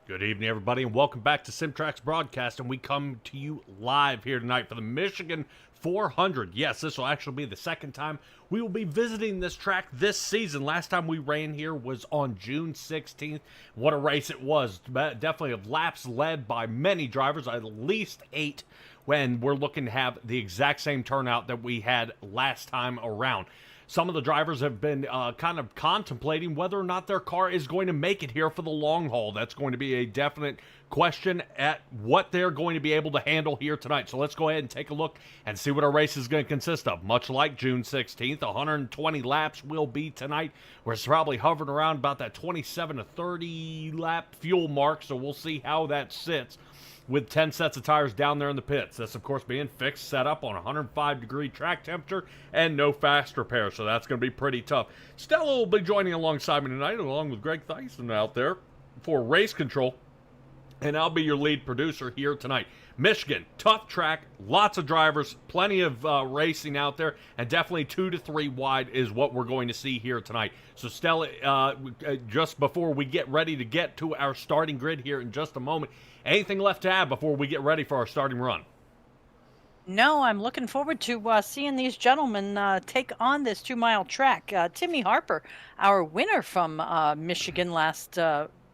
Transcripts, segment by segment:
Good evening, everybody, and welcome back to SimTraX Broadcasting. We come to you live here tonight for the Michigan 400. Yes, this will actually be the second time we will be visiting this track this season. Last time we ran here was on June 16th. What a race it was. Definitely a laps led by many drivers, at least 8, when we're looking to have the exact same turnout that we had last time around. Some of the drivers have been kind of contemplating whether or not their car is going to make it here for the long haul. That's going to be a definite question at what they're going to be able to handle here tonight. So let's go ahead and take a look and see what our race is going to consist of. Much like June 16th, 120 laps will be tonight. We're probably hovering around about that 27 to 30 lap fuel mark, so we'll see how that sits with 10 sets of tires down there in the pits. This, of course, being fixed, set up on 105-degree track temperature and no fast repair, so that's going to be pretty tough. Stella will be joining alongside me tonight, along with Greg Thyssen out there for race control, and I'll be your lead producer here tonight. Michigan, tough track, lots of drivers, plenty of racing out there, and definitely 2 to 3 wide is what we're going to see here tonight. So Stella, just before we get ready to get to our starting grid here in just a moment, anything left to add before we get ready for our starting run? No, I'm looking forward to seeing these gentlemen take on this 2-mile track. Timmy Harper, our winner from Michigan last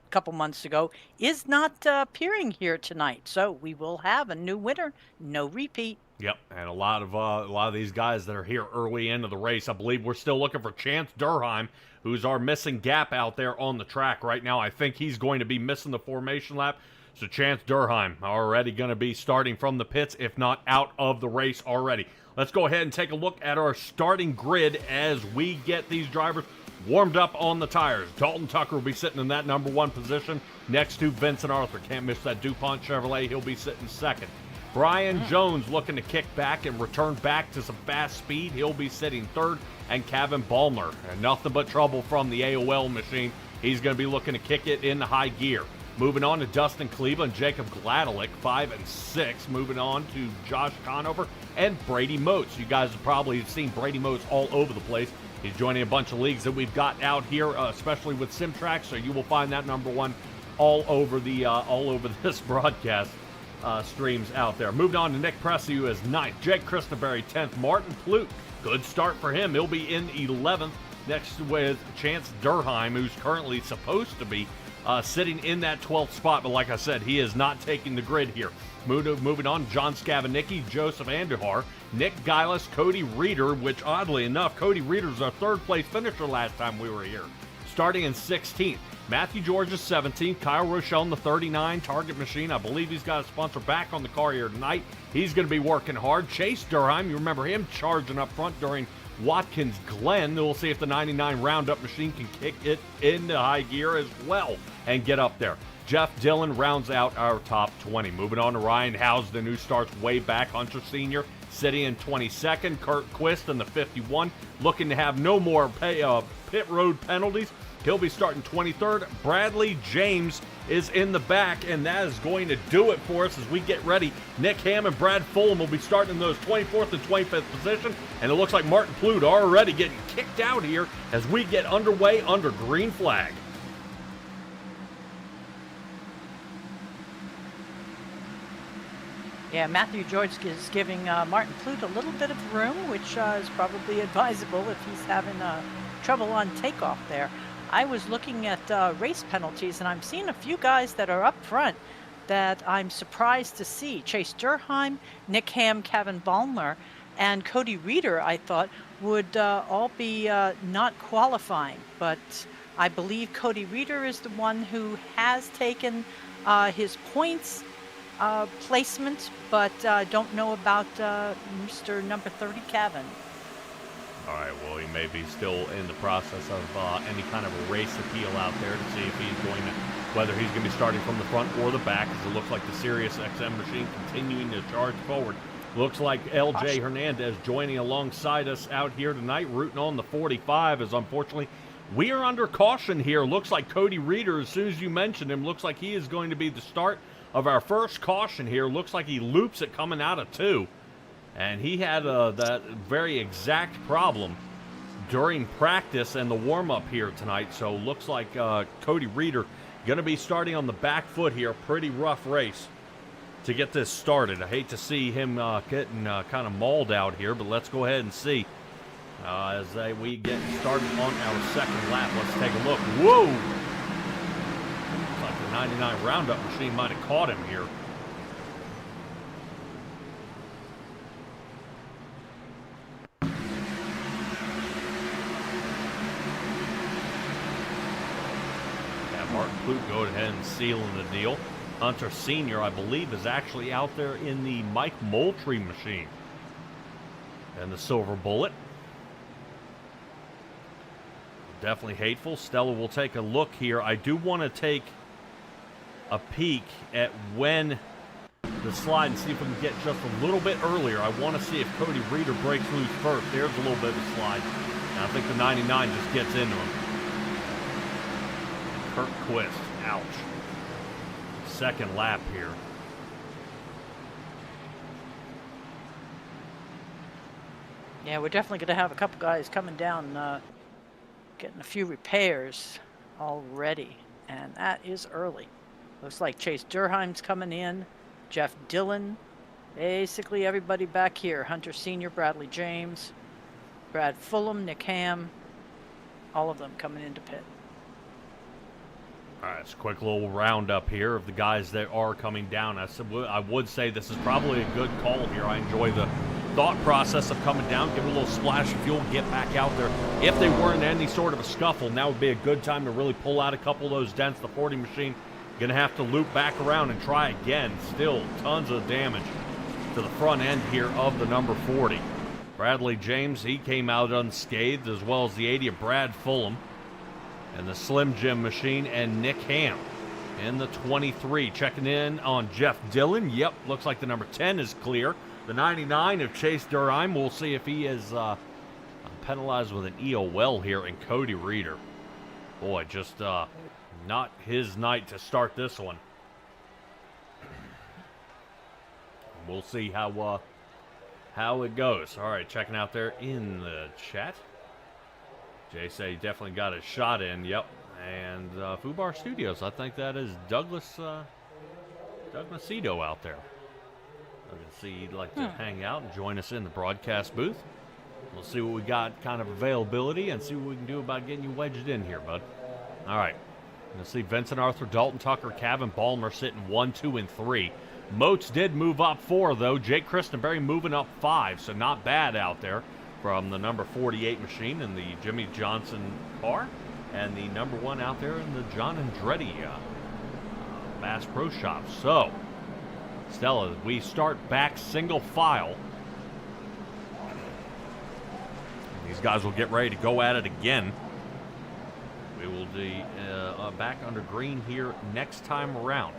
couple months ago, is not appearing here tonight, so we will have a new winner, no repeat. Yep, and a lot of these guys that are here early into the race. I believe we're still looking for Chance Durheim, who's our missing gap out there on the track right now. I think he's going to be missing the formation lap. So Chance Durheim already going to be starting from the pits, if not out of the race already. Let's go ahead and take a look at our starting grid as we get these drivers warmed up on the tires. Dalton Tucker will be sitting in that number 1 position next to Vincent Arthur. Can't miss that DuPont Chevrolet. He'll be sitting second. Brian Jones looking to kick back and return back to some fast speed. He'll be sitting third. And Kevin Ballmer, and nothing but trouble from the AOL machine. He's going to be looking to kick it in the high gear. Moving on to Dustin Cleveland, Jacob Gladelick, 5 and 6. Moving on to Josh Conover and Brady Moats. You guys have probably seen Brady Moats all over the place. He's joining a bunch of leagues that we've got out here, especially with SimTraX. So you will find that number 1 all over this broadcast streams out there. Moving on to Nick Pressey, who is 9th. Jake Christenberry, 10th. Martin Plute, good start for him. He'll be in 11th, next with Chance Durheim, who's currently supposed to be sitting in that 12th spot, but like I said, he is not taking the grid here. Moving on, John Scavanicki, Joseph Andujar, Nick Geilis, Cody Reeder, which oddly enough, Cody Reeder was our 3rd place finisher last time we were here. Starting in 16th, Matthew George is 17th, Kyle Rochelle in the 39 Target Machine. I believe he's got a sponsor back on the car here tonight. He's going to be working hard. Chase Durheim, you remember him charging up front during Watkins Glen. We'll see if the 99 Roundup machine can kick it into high gear as well and get up there. Jeff Dillon rounds out our top 20. Moving on to Ryan Housden, who starts way back. Hunter Sr. sitting in 22nd. Kurt Quist in the 51, looking to have no more pit road penalties. He'll be starting 23rd. Bradley James is in the back, and that is going to do it for us as we get ready. Nick Ham and Brad Fulham will be starting in those 24th and 25th position, and it looks like Martin Plute already getting kicked out here as we get underway under green flag. Yeah, Matthew George is giving Martin Plute a little bit of room, which is probably advisable if he's having trouble on takeoff there. I was looking at race penalties, and I'm seeing a few guys that are up front that I'm surprised to see. Chase Durheim, Nick Ham, Kevin Ballmer, and Cody Reeder, I thought, would all be not qualifying. But I believe Cody Reeder is the one who has taken his points placement, but don't know about Mr. number 30, Kevin. All right, well, he may be still in the process of any kind of a race appeal out there to see if he's going to, whether he's going to be starting from the front or the back, as it looks like the Sirius XM machine continuing to charge forward. Looks like LJ Hernandez joining alongside us out here tonight, rooting on the 45, as unfortunately we are under caution here. Looks like Cody Reeder, as soon as you mentioned him, looks like he is going to be the start of our first caution here. Looks like he loops it coming out of 2. And he had that very exact problem during practice and the warm-up here tonight. So looks like Cody Reeder Going to be starting on the back foot here. Pretty rough race to get this started. I hate to see him getting kind of mauled out here, but let's go ahead and see as we get started on our second lap. Let's take a look. Whoa! Looks like the 99 Roundup machine might have caught him here. Martin Clute go ahead and sealing the deal. Hunter Sr., I believe, is actually out there in the Mike Moultrie machine. And the Silver Bullet. Definitely hateful. Stella will take a look here. I do want to take a peek at when the slide and see if we can get just a little bit earlier. I want to see if Cody Reeder breaks loose first. There's a little bit of a slide. And I think the 99 just gets into him. Kurt Quist, ouch. Second lap here. Yeah, we're definitely going to have a couple guys coming down, getting a few repairs already, and that is early. Looks like Chase Durheim's coming in, Jeff Dillon, basically everybody back here. Hunter Sr., Bradley James, Brad Fulham, Nick Ham, all of them coming into pit. All right, it's a quick little roundup here of the guys that are coming down. I would say this is probably a good call here. I enjoy the thought process of coming down, give a little splash of fuel, get back out there. If they weren't in any sort of a scuffle, now would be a good time to really pull out a couple of those dents. The 40 machine going to have to loop back around and try again. Still tons of damage to the front end here of the number 40. Bradley James, he came out unscathed, as well as the 80 of Brad Fulham. And the Slim Jim machine and Nick Ham in the 23. Checking in on Jeff Dillon. Yep, looks like the number 10 is clear. The 99 of Chase Durheim. We'll see if he is penalized with an EOL here. And Cody Reeder. Boy, just not his night to start this one. We'll see how it goes. All right, checking out there in the chat. Jay said he definitely got his shot in. Yep. And Fubar Studios. I think that is Doug Macedo out there. I can see he'd like to hang out and join us in the broadcast booth. We'll see what we got kind of availability and see what we can do about getting you wedged in here, bud. All right. Let's see Vincent Arthur, Dalton Tucker, Kevin Balmer sitting 1, 2, and 3. Moats did move up 4, though. Jake Christenberry moving up 5, so not bad out there. From the number 48 machine in the Jimmy Johnson car, and the number 1 out there in the John Andretti Bass Pro Shop. So, Stella, we start back single file. These guys will get ready to go at it again. We will be back under green here next time around.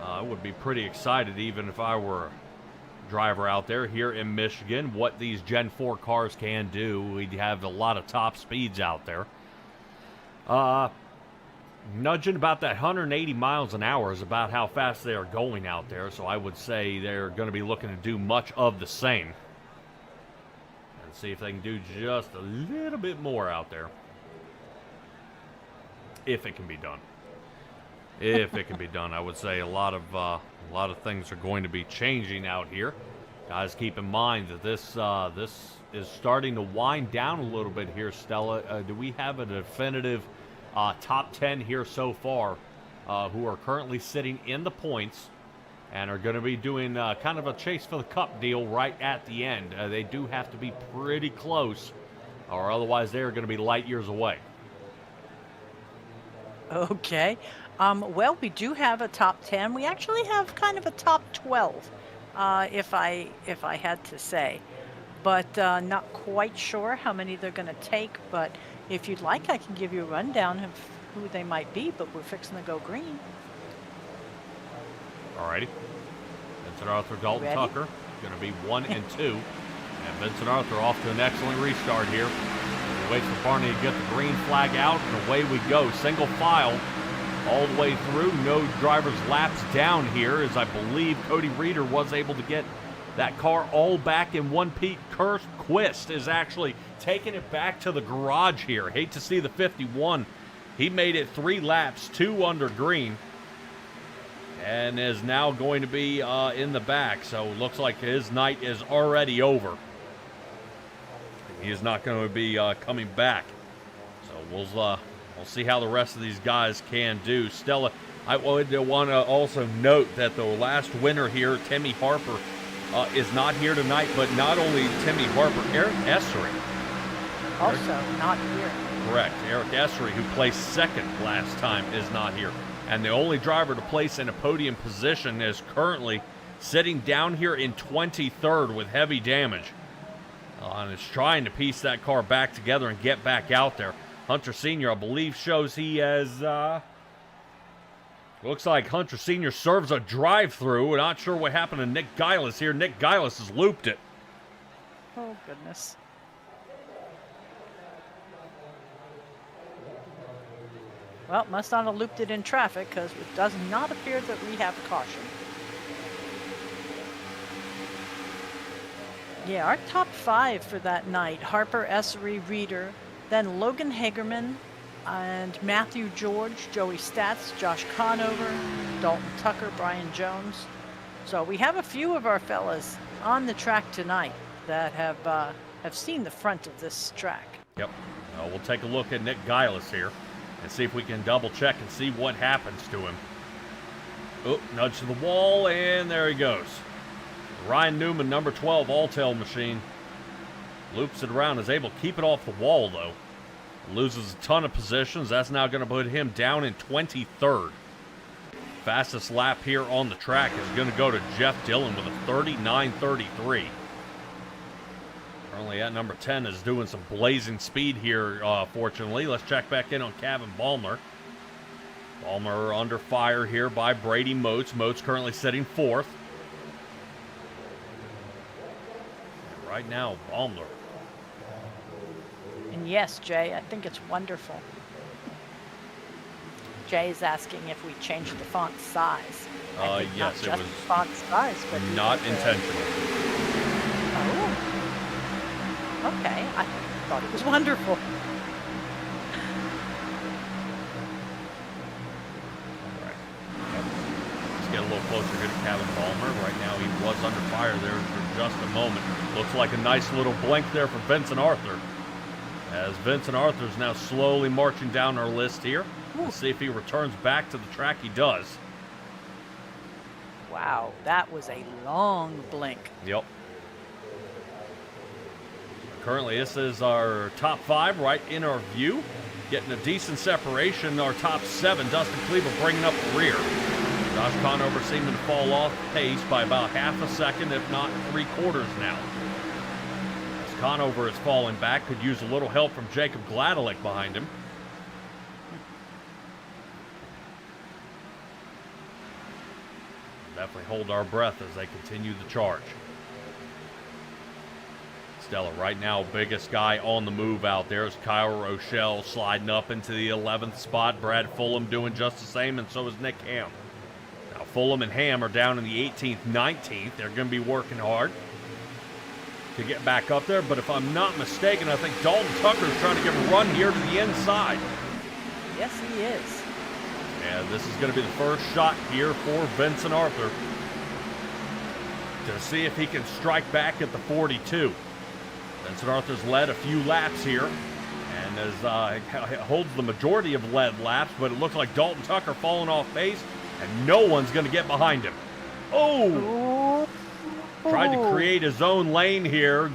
I would be pretty excited even if I were driver out there here in Michigan, what these Gen 4 cars can do. We have a lot of top speeds out there. Nudging about that 180 miles an hour is about how fast they are going out there, so I would say they're going to be looking to do much of the same. And see if they can do just a little bit more out there. If it can be done. If it can be done, I would say a lot of things are going to be changing out here. Guys, keep in mind that this is starting to wind down a little bit here, Stella. Do we have a definitive top 10 here so far who are currently sitting in the points and are going to be doing kind of a chase for the cup deal right at the end? They do have to be pretty close, or otherwise they are going to be light years away. Okay. Well, we do have a top 10. We actually have kind of a top 12, if I had to say. But not quite sure how many they're going to take. But if you'd like, I can give you a rundown of who they might be. But we're fixing to go green. Alrighty. Vincent Arthur, Dalton Ready? Tucker, going to be 1 and 2. And Vincent Arthur off to an excellent restart here. We wait for Barney to get the green flag out, and away we go. Single file all the way through. No driver's laps down here, as I believe Cody Reeder was able to get that car all back in one piece. Kurt Quist is actually taking it back to the garage here. Hate to see the 51 He made it 3 laps, 2 under green, and is now going to be in the back. So it looks like his night is already over. He is not going to be coming back. So we'll see how the rest of these guys can do. Stella, I would want to also note that the last winner here, Timmy Harper, is not here tonight. But not only Timmy Harper, Eric Essery. Also not here. Correct. Eric Essery, who placed second last time, is not here. And the only driver to place in a podium position is currently sitting down here in 23rd with heavy damage. And is trying to piece that car back together and get back out there. Hunter Sr., I believe, shows he has... looks like Hunter Sr. serves a drive-through. We're not sure what happened to Nick Gillis here. Nick Gillis has looped it. Oh, goodness. Well, must not have looped it in traffic, because it does not appear that we have caution. Yeah, our top 5 for that night: Harper, Essery, Reeder, then Logan Hagerman, and Matthew George, Joey Stats, Josh Conover, Dalton Tucker, Brian Jones. So we have a few of our fellas on the track tonight that have seen the front of this track. Yep. We'll take a look at Nick Gillis here and see if we can double check and see what happens to him. Oh, nudge to the wall, and there he goes. Ryan Newman, number 12, all-tail machine. Loops it around, is able to keep it off the wall, though. Loses a ton of positions. That's now going to put him down in 23rd. Fastest lap here on the track is going to go to Jeff Dillon with a 39.33. Currently at number 10 is doing some blazing speed here, fortunately. Let's check back in on Kevin Baumler. Baumler under fire here by Brady Moats. Moats currently sitting 4th. And right now, Baumler. And yes, Jay, I think it's wonderful. Jay is asking if we changed the font size. Yes, not it just was the font size, but not intentional. Oh. Okay, I thought it was wonderful. Right. Let's get a little closer here to Kevin Balmer. Right now he was under fire there for just a moment. Looks like a nice little blink there for Vincent Arthur. As Vincent Arthur is now slowly marching down our list here. Let's see if he returns back to the track. He does. Wow, that was a long blink. Yep. Currently, this is our top 5 right in our view. Getting a decent separation. Our top 7, Dustin Cleaver bringing up the rear. Josh Conover seeming to fall off pace by about half a second, if not 3/4 now. As Conover is falling back, could use a little help from Jacob Gladelick behind him. Definitely hold our breath as they continue the charge. Stella, right now, biggest guy on the move out there is Kyle Rochelle sliding up into the 11th spot. Brad Fulham doing just the same, and so is Nick Ham. Now, Fulham and Ham are down in the 18th, 19th. They're going to be working hard to get back up there, but if I'm not mistaken, I think Dalton Tucker is trying to give a run here to the inside. Yes, he is. And this is going to be the first shot here for Vincent Arthur to see if he can strike back at the 42. Vincent Arthur's led a few laps here and holds the majority of led laps, but it looks like Dalton Tucker falling off pace, and no one's going to get behind him. Oh! Tried to create his own lane here.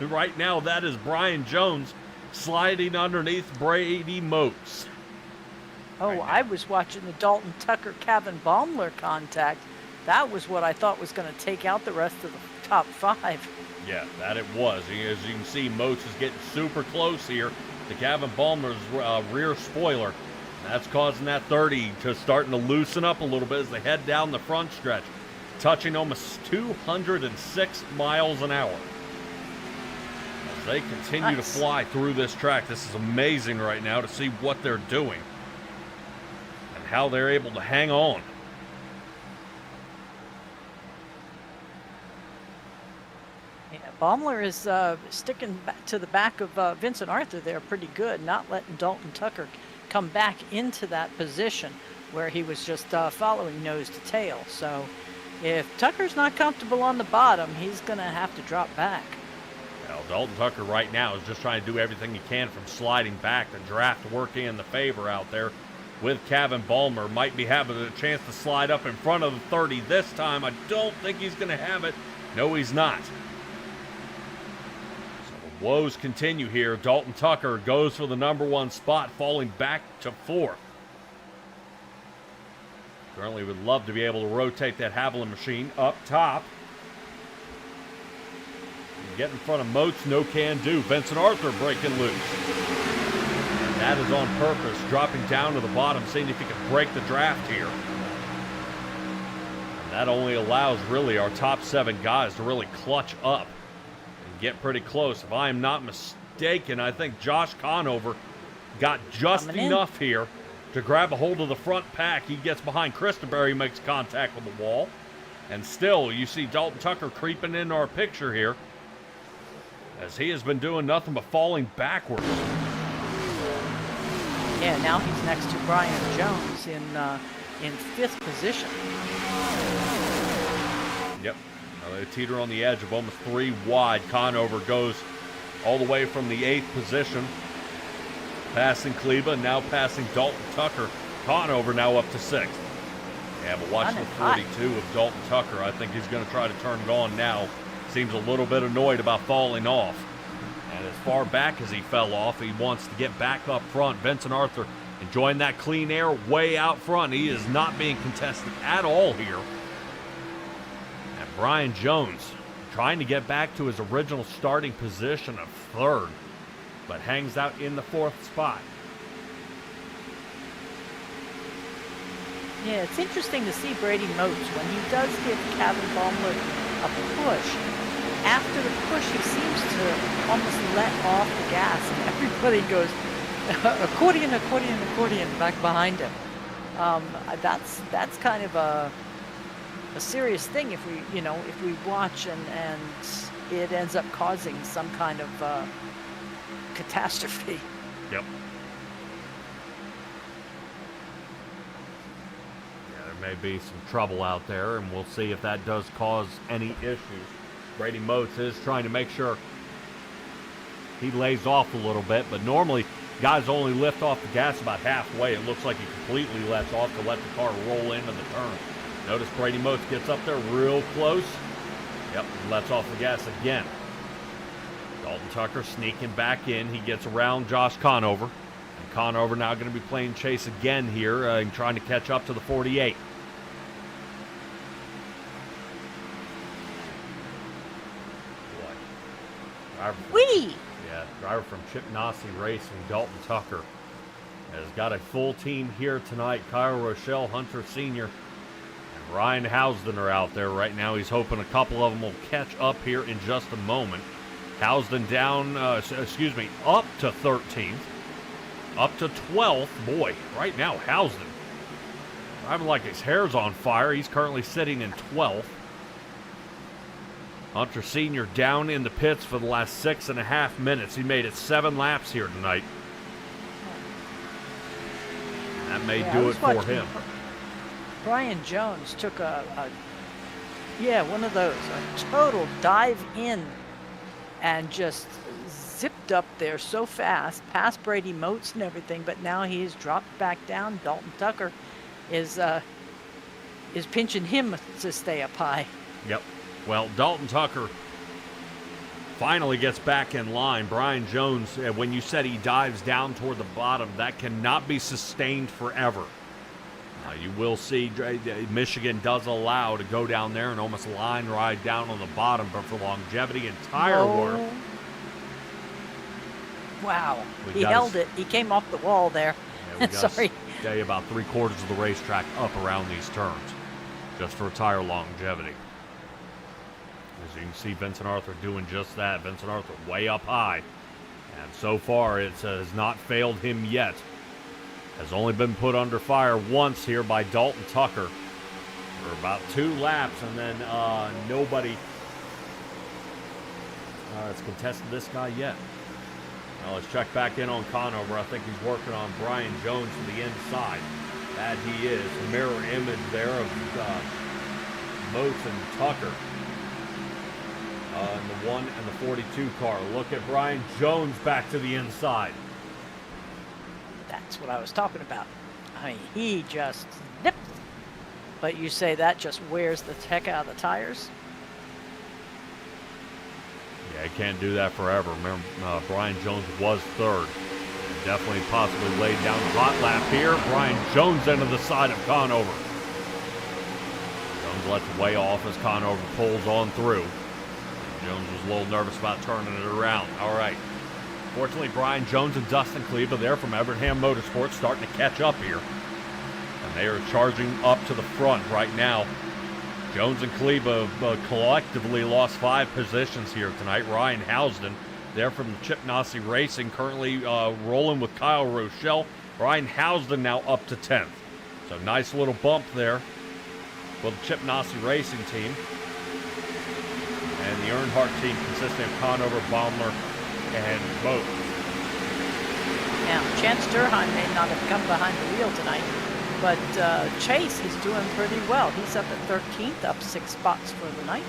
Right now, that is Brian Jones sliding underneath Brady Moats. Oh, right, I was watching the Dalton Tucker Kevin Baumler contact. That was what I thought was going to take out the rest of the top 5. Yeah, that it was. As you can see, Moats is getting super close here to Gavin Balmer's rear spoiler. That's causing that 30 to starting to loosen up a little bit as they head down the front stretch, touching almost 206 miles an hour. As they continue to fly through this track, this is amazing right now to see what they're doing and how they're able to hang on. Baumler is sticking to the back of Vincent Arthur there pretty good, not letting Dalton Tucker come back into that position where he was just following nose to tail. So if Tucker's not comfortable on the bottom, he's going to have to drop back. Well, Dalton Tucker right now is just trying to do everything he can from sliding back. The draft working in the favor out there with Kevin Balmer. Might be having a chance to slide up in front of the 30 this time. I don't think he's going to have it. No, he's not. So the woes continue here. Dalton Tucker goes for the number 1 spot, falling back to 4th. Currently would love to be able to rotate that Haviland machine up top. Get in front of Moats, no can do. Vincent Arthur breaking loose. And that is on purpose, dropping down to the bottom, seeing if he can break the draft here. And that only allows really our top 7 guys to really clutch up and get pretty close. If I am not mistaken, I think Josh Conover got just enough here to grab a hold of the front pack. He gets behind Christenberry, makes contact with the wall. And still, you see Dalton Tucker creeping into our picture here, as he has been doing nothing but falling backwards. Yeah, now he's next to Brian Jones in 5th position. Yep. Now they teeter on the edge of almost 3 wide. Conover goes all the way from the 8th position, passing Kleba, now passing Dalton Tucker. Conover now up to 6th. Yeah, but watch the 42 of Dalton Tucker. I think he's going to try to turn it on now. Seems a little bit annoyed about falling off. And as far back as he fell off, he wants to get back up front. Vincent Arthur enjoying that clean air way out front. He is not being contested at all here. And Brian Jones trying to get back to his original starting position of 3rd, but hangs out in the 4th spot. Yeah, it's interesting to see Brady Moats when he does give Kevin Balmer a push. After the push, he seems to almost let off the gas, and everybody goes accordion, accordion, accordion back behind him. That's kind of a serious thing if we watch and it ends up causing some kind of catastrophe. Yep. May be some trouble out there, and we'll see if that does cause any issues. Brady Moats is trying to make sure he lays off a little bit, but normally guys only lift off the gas about halfway. It looks like he completely lets off to let the car roll into the turn. Notice Brady Moats gets up there real close. Yep, lets off the gas again. Dalton Tucker sneaking back in. He gets around Josh Conover. And Conover now going to be playing chase again here and trying to catch up to the 48. Driver from Chip Nossi Racing, Dalton Tucker, has got a full team here tonight. Kyle Rochelle, Hunter Sr., and Ryan Housden are out there right now. He's hoping a couple of them will catch up here in just a moment. Housden down, up to 13th, up to 12th. Boy, right now, Housden driving like his hair's on fire. He's currently sitting in 12th. Hunter Sr. down in the pits for the last 6.5 minutes. He made it 7 laps here tonight. That may do it for him. Brian Jones took one of those, a total dive in and just zipped up there so fast, past Brady Moats and everything, but now he's dropped back down. Dalton Tucker is pinching him to stay up high. Yep. Well, Dalton Tucker finally gets back in line. Brian Jones, when you said he dives down toward the bottom, that cannot be sustained forever. You will see Michigan does allow to go down there and almost line ride down on the bottom, but for longevity and tire wear. Wow. He held it. He came off the wall there. Yeah, Sorry. Stay about 3/4 of the racetrack up around these turns, just for tire longevity. As you can see, Vincent Arthur doing just that. Vincent Arthur way up high. And so far, it has not failed him yet. Has only been put under fire once here by Dalton Tucker for about 2 laps, and then nobody has contested this guy yet. Now let's check back in on Conover. I think he's working on Brian Jones to the inside. That he is. A mirror image there of Moats and Tucker. In the 1 and the 42 car. Look at Brian Jones back to the inside. That's what I was talking about. I mean, he just nipped. But you say that just wears the heck out of the tires? Yeah, he can't do that forever. Remember, Brian Jones was third. Definitely possibly laid down the hot lap here. Brian Jones into the side of Conover. Jones lets way off as Conover pulls on through. Jones was a little nervous about turning it around. All right. Fortunately, Brian Jones and Dustin Kleba there from Evernham Motorsports starting to catch up here. And they are charging up to the front right now. Jones and Kleba collectively lost 5 positions here tonight. Ryan Housden there from Chip Nassy Racing currently rolling with Kyle Rochelle. Ryan Housden now up to 10th. So nice little bump there for the Chip Nassy Racing team. And the Earnhardt team consisting of Conover, Baumler, and Moat. Now, Chance Durheim may not have come behind the wheel tonight, but Chase is doing pretty well. He's up at 13th, up 6 spots for the night.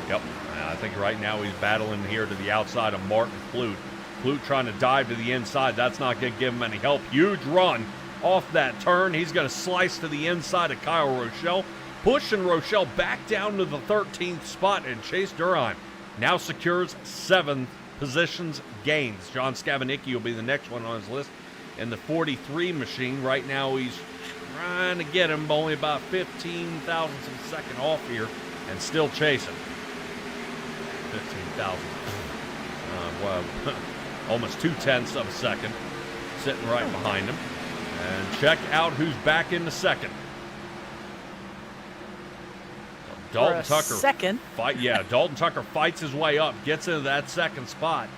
Yep, I think right now he's battling here to the outside of Martin Flute. Flute trying to dive to the inside. That's not going to give him any help. Huge run off that turn. He's going to slice to the inside of Kyle Rochelle. Pushing Rochelle back down to the 13th spot, and Chase Durheim now secures 7th positions gains. John Scavenicki will be the next one on his list in the 43 machine. Right now he's trying to get him only about 15 thousandths of a second off here and still chasing. 15,000. Well, almost 2/10 of a second sitting right behind him. And check out who's back in the second. Dalton Tucker. Second. Dalton Tucker fights his way up, gets into that second spot.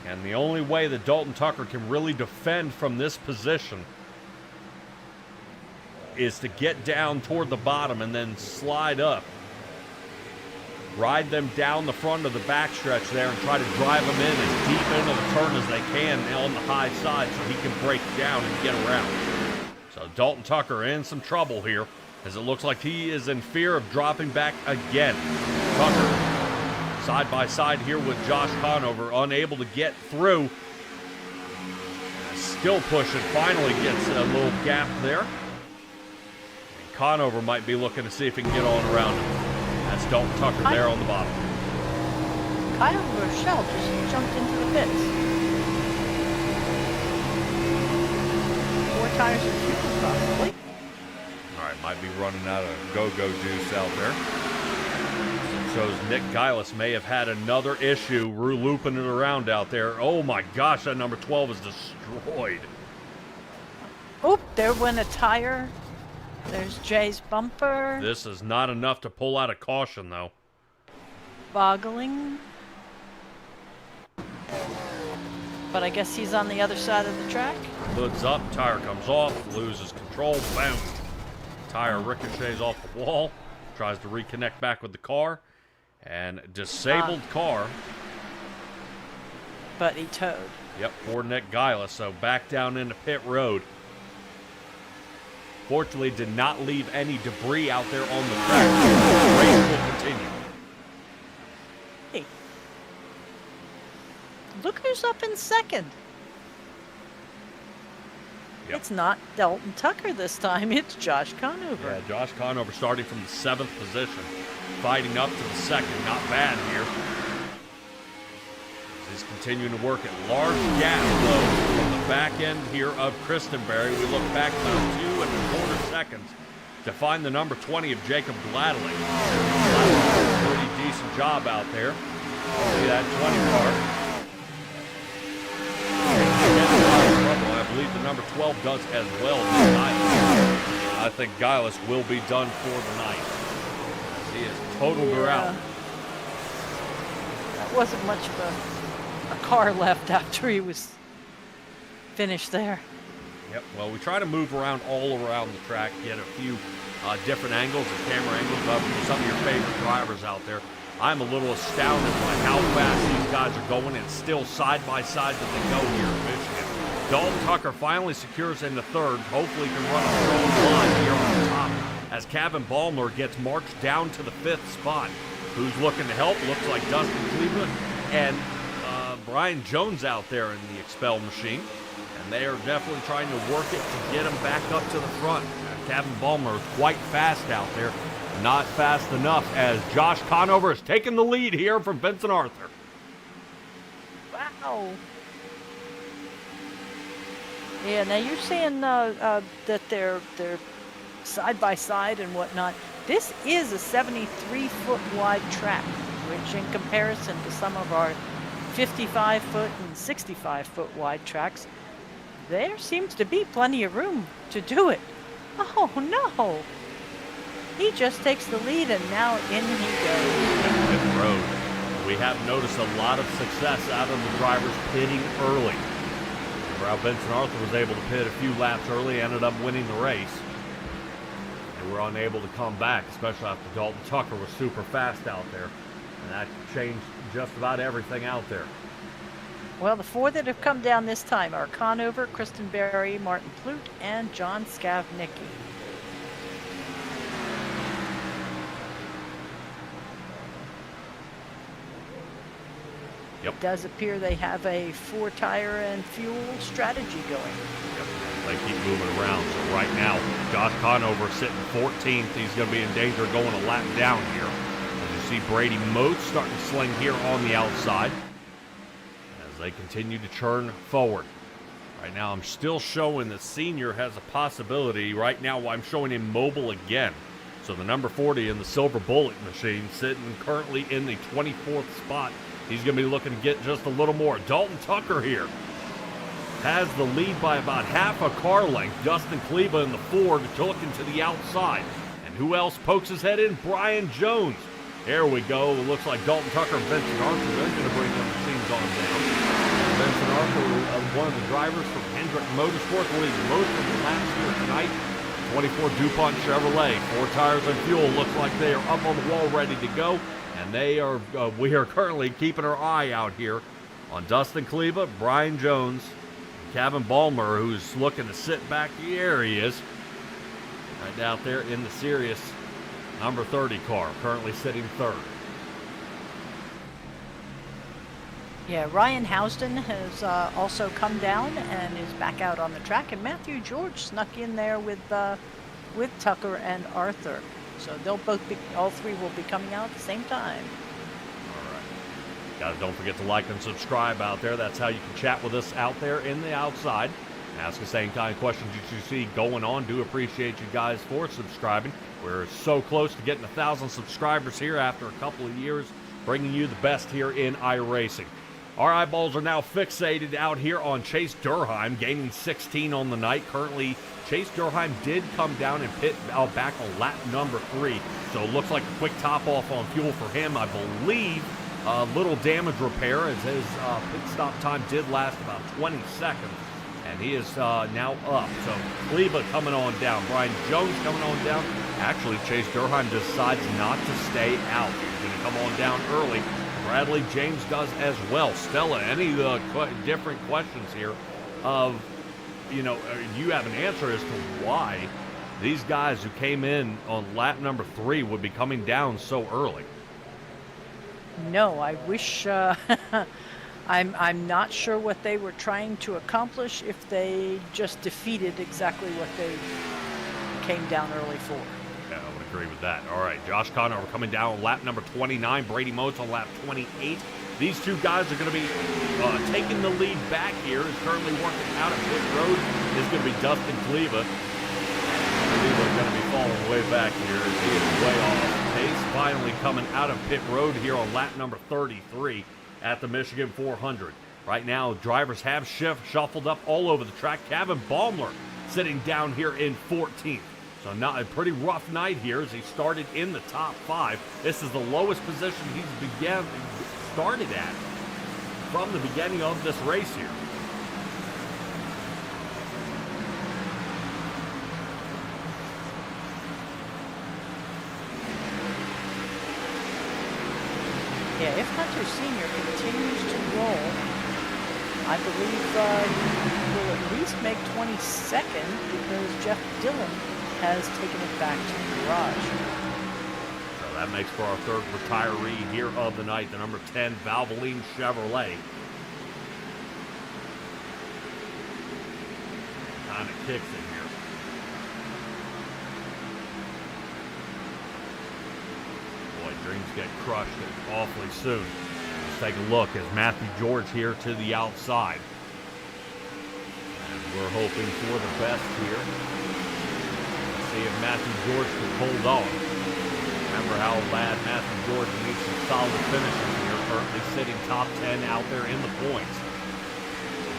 And the only way that Dalton Tucker can really defend from this position is to get down toward the bottom and then slide up. Ride them down the front of the backstretch there and try to drive them in as deep into the turn as they can on the high side so he can break down and get around. So Dalton Tucker in some trouble here as it looks like he is in fear of dropping back again. Tucker side by side here with Josh Conover, unable to get through. Still pushing, finally gets a little gap there. And Conover might be looking to see if he can get on around him. That's Dalton Tucker there on the bottom. Kyle Rochelle just jumped into the pits. 4 tires of fuel, probably. All right, might be running out of go-go juice out there. Shows Nick Gillis may have had another issue looping it around out there. Oh my gosh, that number 12 is destroyed. Oop, there went a tire. There's Jay's bumper. This is not enough to pull out a caution, though. Boggling. But I guess he's on the other side of the track. Hood's up, tire comes off, loses control, boom. Tire ricochets off the wall, tries to reconnect back with the car, and disabled car. But he towed. Yep, poor Nick Gillis, so back down into pit road. Fortunately, did not leave any debris out there on the track. The race will continue. Hey, look who's up in second. Yep. It's not Dalton Tucker this time. It's Josh Conover. Yeah, Josh Conover starting from the 7th position, fighting up to the 2nd. Not bad here. He's continuing to work at large gap, though, from the back end here of Christenberry. We look back about 2.25 seconds to find the number 20 of Jacob Gladling. Gladling did a pretty decent job out there. See that 20 car. I believe the number 12 does as well. I think Gillis will be done for the night. He is totaled her out. That wasn't much of a car left after he was finished there. Yep, well, we try to move around all around the track, get a few different angles and camera angles of some of your favorite drivers out there. I'm a little astounded by how fast these guys are going, and still side by side that they go here in Michigan. Dalton Tucker finally secures into third. Hopefully can run a strong line here on top as Kevin Ballmer gets marched down to the 5th spot. Who's looking to help? Looks like Dustin Cleveland and Brian Jones out there in the expel machine. And they are definitely trying to work it to get him back up to the front. Kevin Ballmer is quite fast out there. Not fast enough as Josh Conover has taken the lead here from Vincent Arthur. Wow. Yeah, now you're saying that they're side by side and whatnot. This is a 73-foot wide track, which in comparison to some of our 55-foot and 65-foot wide tracks, there seems to be plenty of room to do it. Oh no! He just takes the lead and now in he goes. Pit road. We have noticed a lot of success out of the drivers pitting early. Remember how Vincent Arthur was able to pit a few laps early, ended up winning the race. They were unable to come back, especially after Dalton Tucker was super fast out there. And that changed just about everything out there. Well, the 4 that have come down this time are Conover, Kristen Berry, Martin Plute, and John Skavnicki. Yep. It does appear they have a 4-tire and fuel strategy going. Yep. They keep moving around. So right now, Josh Conover sitting 14th. He's going to be in danger of going a lap down here. As you see Brady Motes starting to sling here on the outside as they continue to churn forward. Right now, I'm still showing that Senior has a possibility. Right now, I'm showing him mobile again. So the number 40 in the Silver Bullet machine sitting currently in the 24th spot. He's going to be looking to get just a little more. Dalton Tucker here has the lead by about half a car length. Dustin Kleba in the Ford looking to the outside. And who else pokes his head in? Brian Jones. There we go. It looks like Dalton Tucker and Vincent Arthur are going to bring the machines on down. Vincent Arthur, one of the drivers from Hendrick Motorsports, leading most of the laps here tonight. 24 DuPont Chevrolet, 4 tires and fuel. Looks like they are up on the wall ready to go. And we are currently keeping our eye out here on Dustin Kleba, Brian Jones, and Kevin Ballmer, who's looking to sit back. Here he is, right out there in the Sirius number 30 car, currently sitting 3rd. Yeah, Ryan Housden has also come down and is back out on the track, and Matthew George snuck in there with Tucker and Arthur. So they'll all 3 will be coming out at the same time. All right. Guys, don't forget to like and subscribe out there. That's how you can chat with us out there in the outside. Ask us any kind of questions you see going on. Do appreciate you guys for subscribing. We're so close to getting 1,000 subscribers here after a couple of years, bringing you the best here in iRacing. Our eyeballs are now fixated out here on Chase Durheim, gaining 16 on the night. Currently, Chase Durheim did come down and pit back on lap number 3. So it looks like a quick top off on fuel for him. I believe a little damage repair as his pit stop time did last about 20 seconds. And he is now up. So Kleba coming on down. Brian Jones coming on down. Actually, Chase Durheim decides not to stay out. He's going to come on down early. Bradley James does as well. Stella, any different questions here of, you have an answer as to why these guys who came in on lap number 3 would be coming down so early? No, I wish, I'm not sure what they were trying to accomplish if they just defeated exactly what they came down early for. Yeah, I would agree with that. All right, Josh Conover coming down on lap number 29. Brady Motes on lap 28. These 2 guys are going to be taking the lead back here. Is currently working out of pit road. Is going to be Dustin Kleba. Kleba's going to be falling way back here as he is way off pace. Finally coming out of pit road here on lap number 33 at the Michigan 400. Right now, drivers have shuffled up all over the track. Kevin Ballmer sitting down here in 14th. So not a pretty rough night here as he started in the top 5. This is the lowest position he's started at from the beginning of this race here. Hunter Sr. continues to roll. I believe he will at least make 22nd because Jeff Dillon has taken it back to the garage. So that makes for our third retiree here of the night, the number 10 Valvoline Chevrolet. Kind of kicks it here. Boy, dreams get crushed awfully soon. Let's take a look as Matthew George here to the outside. And we're hoping for the best here. Let's see if Matthew George can hold on. Remember how bad Matthew George needs some solid finishes here, currently sitting top 10 out there in the points.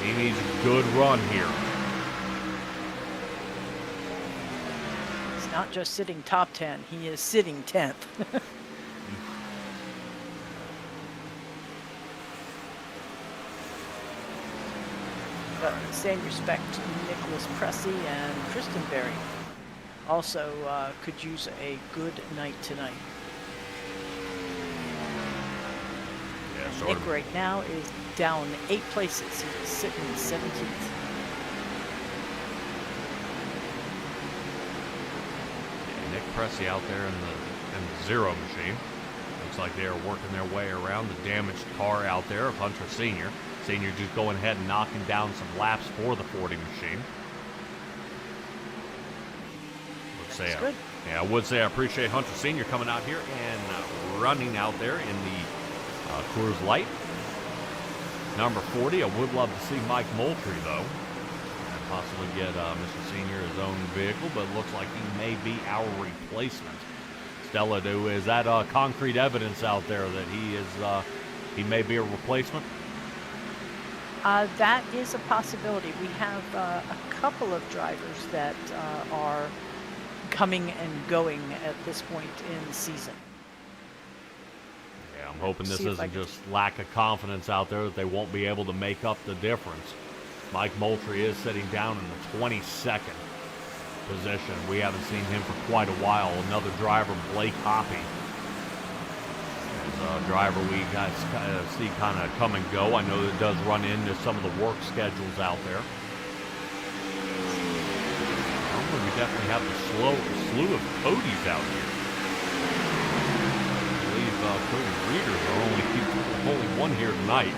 He needs a good run here. He's not just sitting top 10, he is sitting 10th. But same respect to Nicholas Pressey and Tristan Berry. Also could use a good night tonight. Yeah, Nick right now is down 8 places. He's sitting in 17th. Yeah, Nick Pressey out there in the zero machine. Looks like they are working their way around the damaged car out there of Hunter Sr. Senior just going ahead and knocking down some laps for the 40 machine. Good. Yeah, I would say I appreciate Hunter Sr. coming out here and running out there in the Coors Light. Number 40, I would love to see Mike Moultrie, though. And possibly get Mr. Senior his own vehicle, but it looks like he may be our replacement. Stella, is that concrete evidence out there that he may be a replacement? That is a possibility. We have a couple of drivers that are coming and going at this point in the season. Yeah, I'm hoping this isn't just lack of confidence out there that they won't be able to make up the difference. Mike Moultrie is sitting down in the 22nd position. We haven't seen him for quite a while. Another driver, Blake Hoppy. As a driver we guys see kind of come and go. I know that it does run into some of the work schedules out there. We definitely have the slew of Codys out here. I believe Cody Readers are only one here tonight.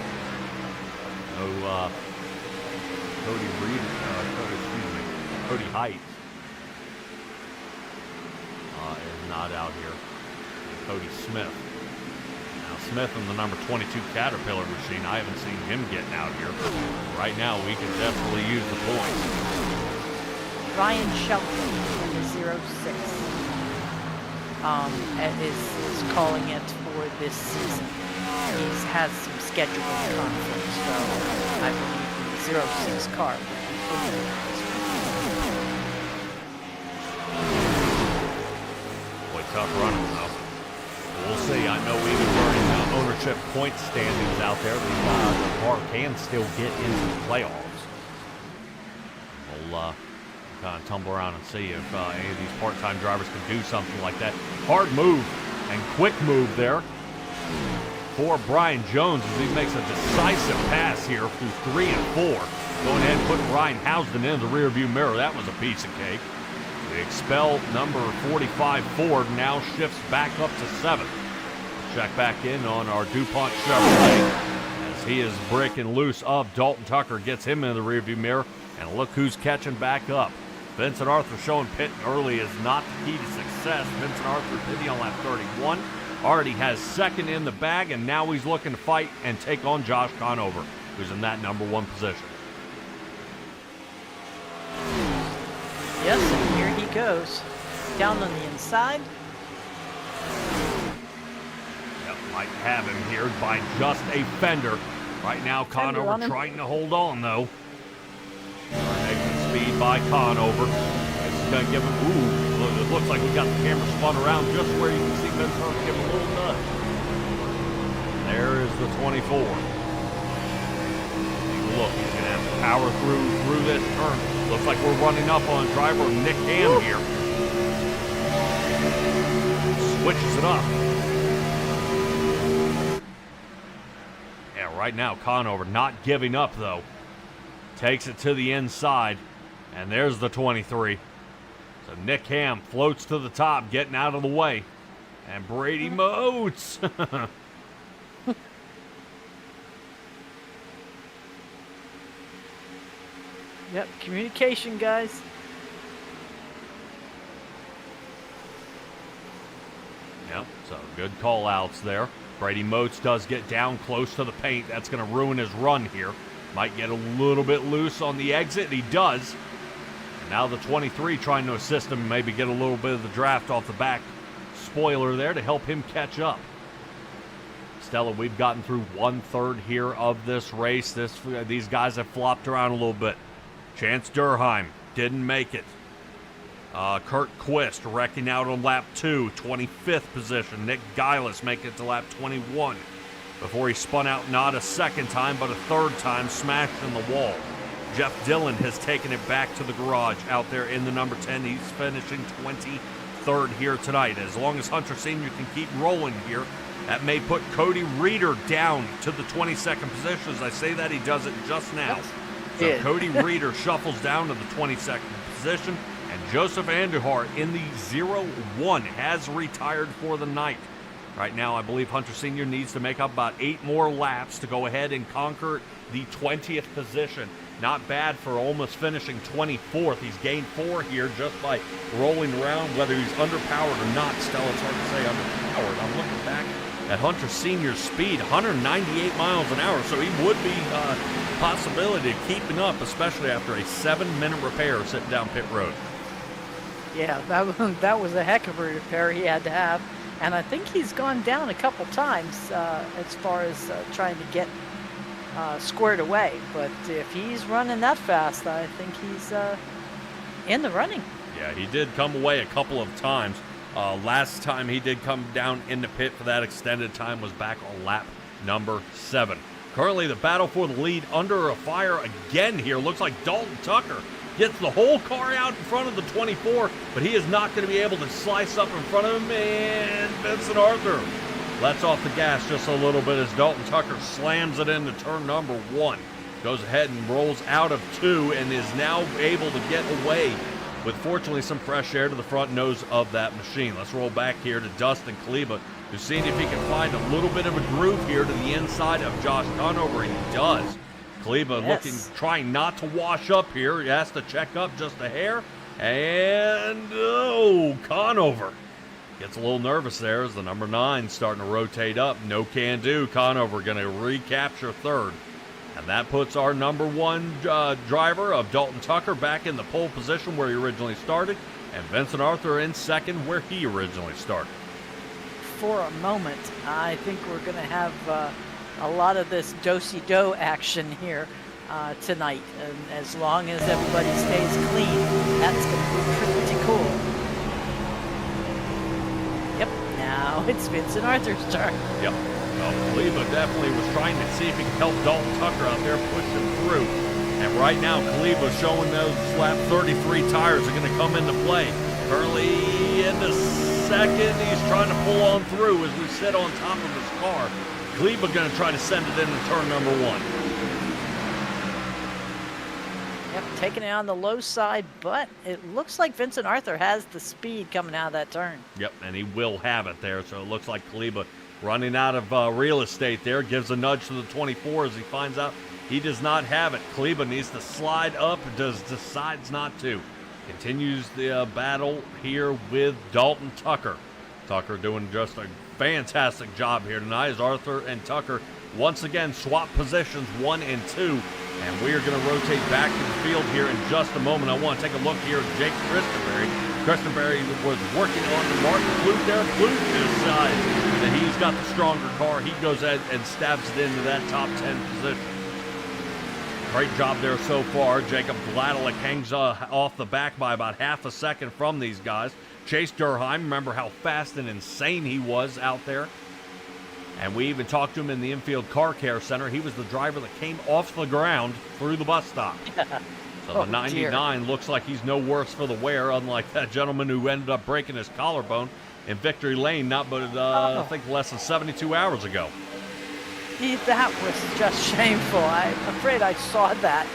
No, Cody Heights is not out here. And Cody Smith. Now Smith in the number 22 Caterpillar machine. I haven't seen him getting out here. Right now, we can definitely use the points. Ryan Shelton in the 06 is calling it for this season. He's has some scheduling conflicts, so I believe the 06 car will be fully. Boy, tough running though. We'll see. I know even during ownership point standings out there, the car can still get into the playoffs. We'll kind of tumble around and see if any of these part-time drivers can do something like that. Hard move and quick move there for Brian Jones as he makes a decisive pass here through 3 and 4. Going ahead and putting Ryan Housden in the rearview mirror. That was a piece of cake. The expelled number 45 Ford now shifts back up to 7th. Check back in on our DuPont Chevrolet as he is breaking loose of Dalton Tucker, gets him in the rearview mirror, and look who's catching back up. Vincent Arthur showing pitting early is not the key to success. Vincent Arthur pitting on lap 31. Already has 2nd in the bag, and now he's looking to fight and take on Josh Conover, who's in that number 1 position. Yes, and here he goes. Down on the inside. Yep, might have him here by just a fender. Right now, Conover trying to hold on, though. Speed by Conover. This is going to give him, it looks like we got the camera spun around just where you can see Vincent Arthur give him a little nudge. There is the 24. Look, he's going to have to power through this turn. Looks like we're running up on driver Nick Ham here. Switches it up. right now. Conover not giving up, though. Takes it to the inside, and there's the 23. So Nick Ham floats to the top, getting out of the way. And Brady Moats. Yep, communication, guys. Yep, so good call-outs there. Brady Moats does get down close to the paint. That's going to ruin his run here. Might get a little bit loose on the exit. He does. And now the 23 trying to assist him, maybe get a little bit of the draft off the back spoiler there to help him catch up. Stella, we've gotten through 1/3 here of this race. These guys have flopped around a little bit. Chance Durheim didn't make it. Kurt Quist wrecking out on lap 2, 25th position. Nick Geilis making it to lap 21 before he spun out not a second time but a third time, smashed in the wall. Jeff Dillon has taken it back to the garage out there in the number 10. He's finishing 23rd here tonight. As long as Hunter Sr. can keep rolling here, that may put Cody Reeder down to the 22nd position. As I say that, he does it just now. So Cody Reeder shuffles down to the 22nd position, and Joseph Andujar in the 0-1 has retired for the night. Right now, I believe Hunter Sr. needs to make up about 8 more laps to go ahead and conquer the 20th position. Not bad for almost finishing 24th. He's gained 4 here just by rolling around. Whether he's underpowered or not, still it's hard to say underpowered. I'm looking back at Hunter Sr.'s speed, 198 miles an hour, so he would be a possibility of keeping up, especially after a 7-minute repair sitting down pit road. Yeah, that was a heck of a repair he had to have. And I think he's gone down a couple times as far as trying to get squared away. But if he's running that fast, I think he's in the running. Yeah, he did come away a couple of times. Last time he did come down in the pit for that extended time was back on lap number 7. Currently, the battle for the lead under a fire again here. Looks like Dalton Tucker gets the whole car out in front of the 24, but he is not going to be able to slice up in front of him. And Vincent Arthur lets off the gas just a little bit as Dalton Tucker slams it into turn number 1. Goes ahead and rolls out of 2 and is now able to get away with, fortunately, some fresh air to the front nose of that machine. Let's roll back here to Dustin Kleba, who's seeing if he can find a little bit of a groove here to the inside of Josh Conover, and he does. Kleba looking, trying not to wash up here. He has to check up just a hair. And, Conover gets a little nervous there as the number 9 starting to rotate up. No can do. Conover going to recapture 3rd. And that puts our number 1 driver of Dalton Tucker back in the pole position where he originally started, and Vincent Arthur in 2nd where he originally started. For a moment, I think we're going to have a lot of this do-si-do action here tonight. And as long as everybody stays clean, that's going to be pretty cool. Yep, now it's Vincent Arthur's turn. Yep. Well, Kleba definitely was trying to see if he could help Dalton Tucker out there, push him through. And right now, Kleba showing those lap 33 tires are going to come into play. Curly in the 2nd. He's trying to pull on through as we sit on top of his car. Kleba going to try to send it into turn number 1. Yep, taking it on the low side, but it looks like Vincent Arthur has the speed coming out of that turn. Yep, and he will have it there. So it looks like Kleba running out of real estate there, gives a nudge to the 24 as he finds out he does not have it. Kleba needs to slide up, decides not to. Continues the battle here with Dalton Tucker. Tucker doing just a fantastic job here tonight as Arthur and Tucker once again swap positions 1 and 2. And we are going to rotate back to the field here in just a moment. I want to take a look here at Jake Christenberry. Christenberry was working on Martin Flute there. Flute decides that he's got the stronger car. He goes ahead and stabs it into that top 10 position. Great job there so far. Jacob Vladilek hangs off the back by about half a second from these guys. Chase Durheim, remember how fast and insane he was out there. And we even talked to him in the infield car care center. He was the driver that came off the ground through the bus stop. So the 99 looks like he's no worse for the wear, unlike that gentleman who ended up breaking his collarbone in Victory Lane, I think less than 72 hours ago. That was just shameful. I'm afraid I saw that.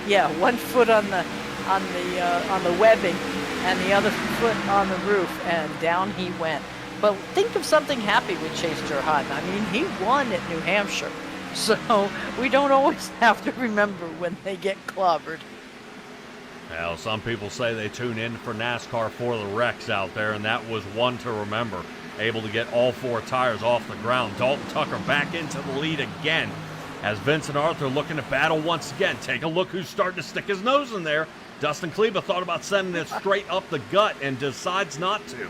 Yeah, one foot on the webbing, and the other foot on the roof, and down he went. But think of something happy with Chase Durham. I mean, he won at New Hampshire, so we don't always have to remember when they get clobbered. Well, some people say they tune in for NASCAR for the wrecks out there, and that was one to remember. Able to get all 4 tires off the ground. Dalton Tucker back into the lead again as Vincent Arthur looking to battle once again. Take a look who's starting to stick his nose in there. Dustin Kleba thought about sending it straight up the gut and decides not to.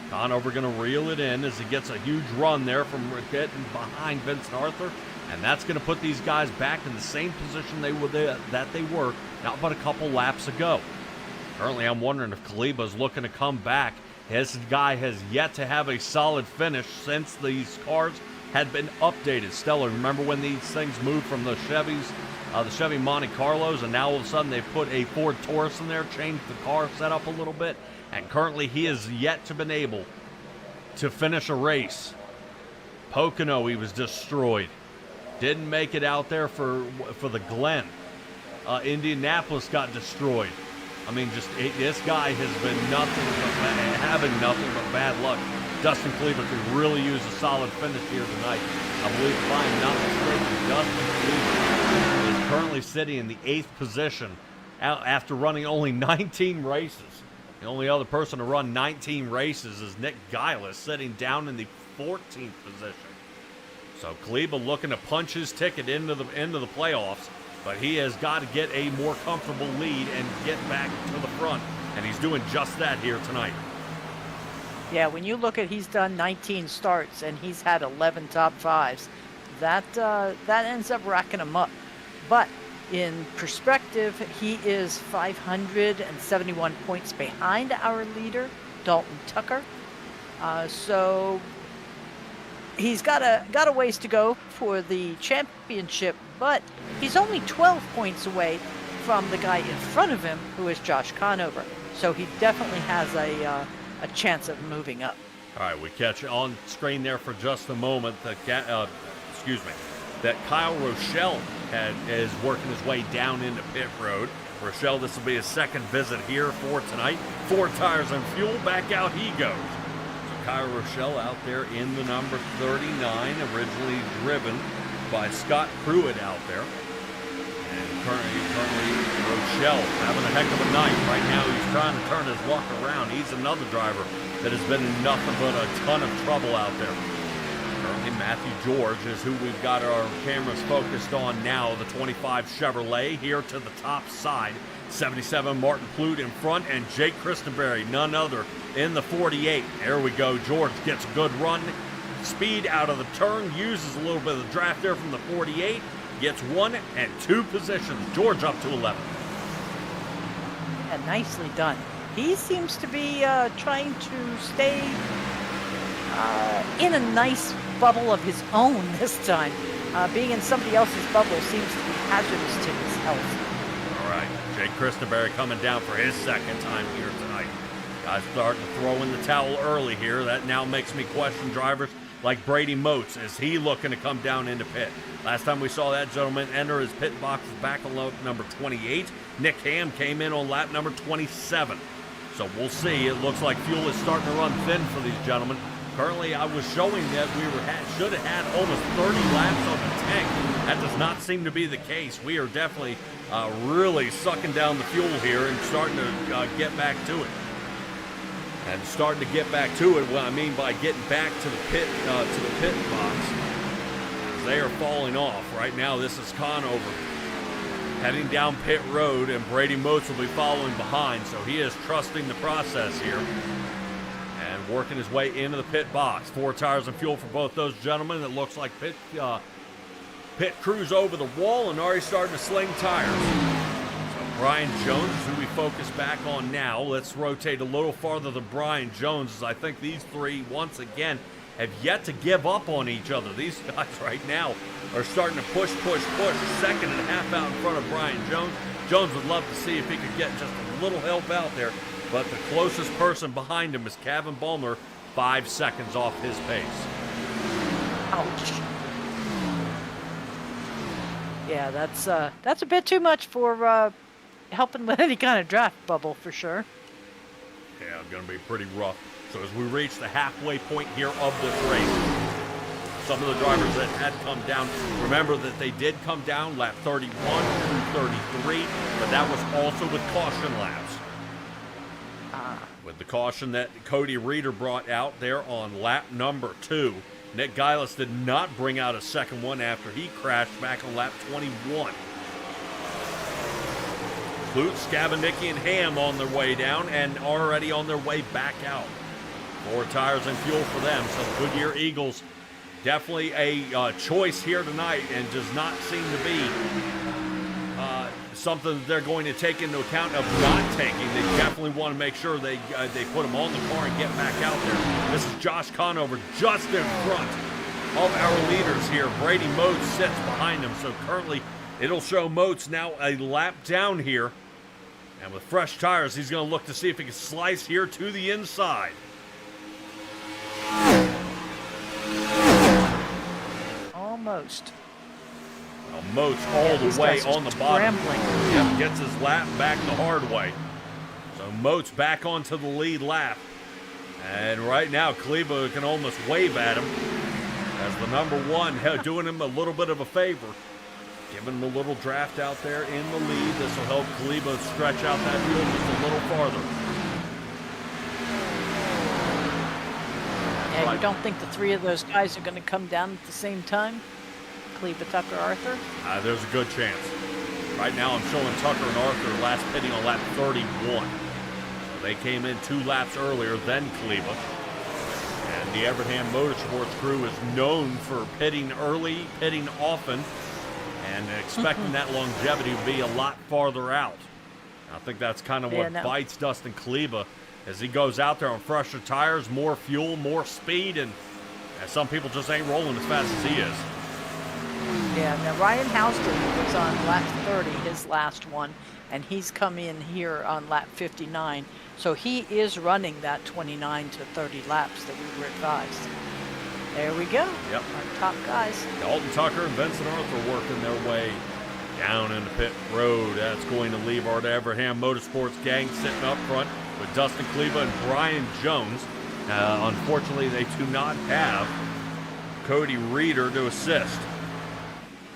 Conover going to reel it in as he gets a huge run there from getting behind Vincent Arthur. And that's going to put these guys back in the same position that they were not but a couple laps ago. Currently, I'm wondering if Kaliba's looking to come back. His guy has yet to have a solid finish since these cars had been updated. Stella, remember when these things moved from the Chevys, the Chevy Monte Carlos, and now all of a sudden they put a Ford Taurus in there, changed the car setup a little bit, and currently he has yet to been able to finish a race. Pocono, he was destroyed. Didn't make it out there for the Glen. Indianapolis got destroyed. I mean, this guy has been having nothing but bad luck. Dustin Cleaver could really use a solid finish here tonight. I believe, if I'm not mistaken, Dustin Cleaver is currently sitting in the 8th position after running only 19 races. The only other person to run 19 races is Nick Geilis, sitting down in the 14th position. So Kleba looking to punch his ticket into the playoffs, but he has got to get a more comfortable lead and get back to the front, and he's doing just that here tonight. Yeah, when you look at he's done 19 starts and he's had 11 top 5s, that ends up racking him up. But in perspective, he is 571 points behind our leader, Dalton Tucker. So he's got a ways to go for the championship, but he's only 12 points away from the guy in front of him, who is Josh Conover. So he definitely has a chance of moving up. All right, we catch on screen there for just a moment that Kyle Rochelle is working his way down into pit road. Rochelle, this will be his second visit here for tonight. 4 tires and fuel, back out he goes. Kyle Rochelle out there in the number 39, originally driven by Scott Pruitt out there. And currently Rochelle having a heck of a night. Right now he's trying to turn his luck around. He's another driver that has been in nothing but a ton of trouble out there. Currently Matthew George is who we've got our cameras focused on now. The 25 Chevrolet here to the top side. 77 Martin Plude in front, and Jake Christenberry, none other, in the 48. There we go. George gets a good run. Speed out of the turn, uses a little bit of the draft there from the 48. Gets 1 and 2 positions. George up to 11. Yeah, nicely done. He seems to be trying to stay in a nice bubble of his own this time. Being in somebody else's bubble seems to be hazardous to his health. All right, Jake Christenberry coming down for his second time here tonight. Guys starting to throw in the towel early here. That now makes me question drivers like Brady Moats. Is he looking to come down into pit? Last time we saw that gentleman enter his pit box was back on lap number 28. Nick Ham came in on lap number 27. So we'll see. It looks like fuel is starting to run thin for these gentlemen. Currently, I was showing that we should have had almost 30 laps on the tank. That does not seem to be the case. We are definitely really sucking down the fuel here and starting to get back to it. And starting to get back to it, what I mean by getting back to the pit box, they are falling off. Right now, this is Conover heading down pit road, and Brady Moats will be following behind. So he is trusting the process here and working his way into the pit box. 4 tires and fuel for both those gentlemen. It looks like pit crew's over the wall and already starting to sling tires. Brian Jones is who we focus back on now. Let's rotate a little farther to Brian Jones, as I think these three, once again, have yet to give up on each other. These guys right now are starting to push. Second and a half out in front of Brian Jones. Jones would love to see if he could get just a little help out there, but the closest person behind him is Kevin Bulmer, 5 seconds off his pace. Ouch. Yeah, that's a bit too much for helping with any kind of draft bubble for sure. Yeah, going to be pretty rough. So as we reach the halfway point here of this race, some of the drivers that had come down, remember that they did come down lap 31 through 33, but that was also with caution laps. With the caution that Cody Reeder brought out there on lap number 2. Nick Gillis did not bring out a second one after he crashed back on lap 21. Clute, Skabenicki, and Ham on their way down and already on their way back out. 4 tires and fuel for them, so the Goodyear Eagles definitely a choice here tonight and does not seem to be something that they're going to take into account of not taking. They definitely want to make sure they put them on the car and get back out there. This is Josh Conover just in front of our leaders here. Brady Motes sits behind him, so currently it'll show Motes now a lap down here. And with fresh tires, he's going to look to see if he can slice here to the inside. Almost. Well, Motes all the way on the bottom. Yep, gets his lap back the hard way. So Motes back onto the lead lap. And right now, Kleba can almost wave at him as the number 1 doing him a little bit of a favor. Giving him a little draft out there in the lead. This will help Kleba stretch out that field just a little farther. Yeah, Right. you don't think the 3 of those guys are going to come down at the same time? Kleba, Tucker, Arthur? There's a good chance. Right now I'm showing Tucker and Arthur last pitting on lap 31. So they came in 2 laps earlier than Kleba. And the Evernham Motorsports crew is known for pitting early, pitting often, and expecting that longevity to be a lot farther out. I think that's kind of what bites Dustin Kleba as he goes out there on fresher tires, more fuel, more speed, and some people just ain't rolling as fast as he is. Yeah, now Ryan Houston was on lap 30, his last one, and he's come in here on lap 59. So he is running that 29 to 30 laps that we were advised. There we go. Yep. Our top guys. Dalton Tucker and Vincent Arthur working their way down into pit road. That's going to leave our Evernham Motorsports gang sitting up front with Dustin Kleba and Brian Jones. Unfortunately, they do not have Cody Reeder to assist.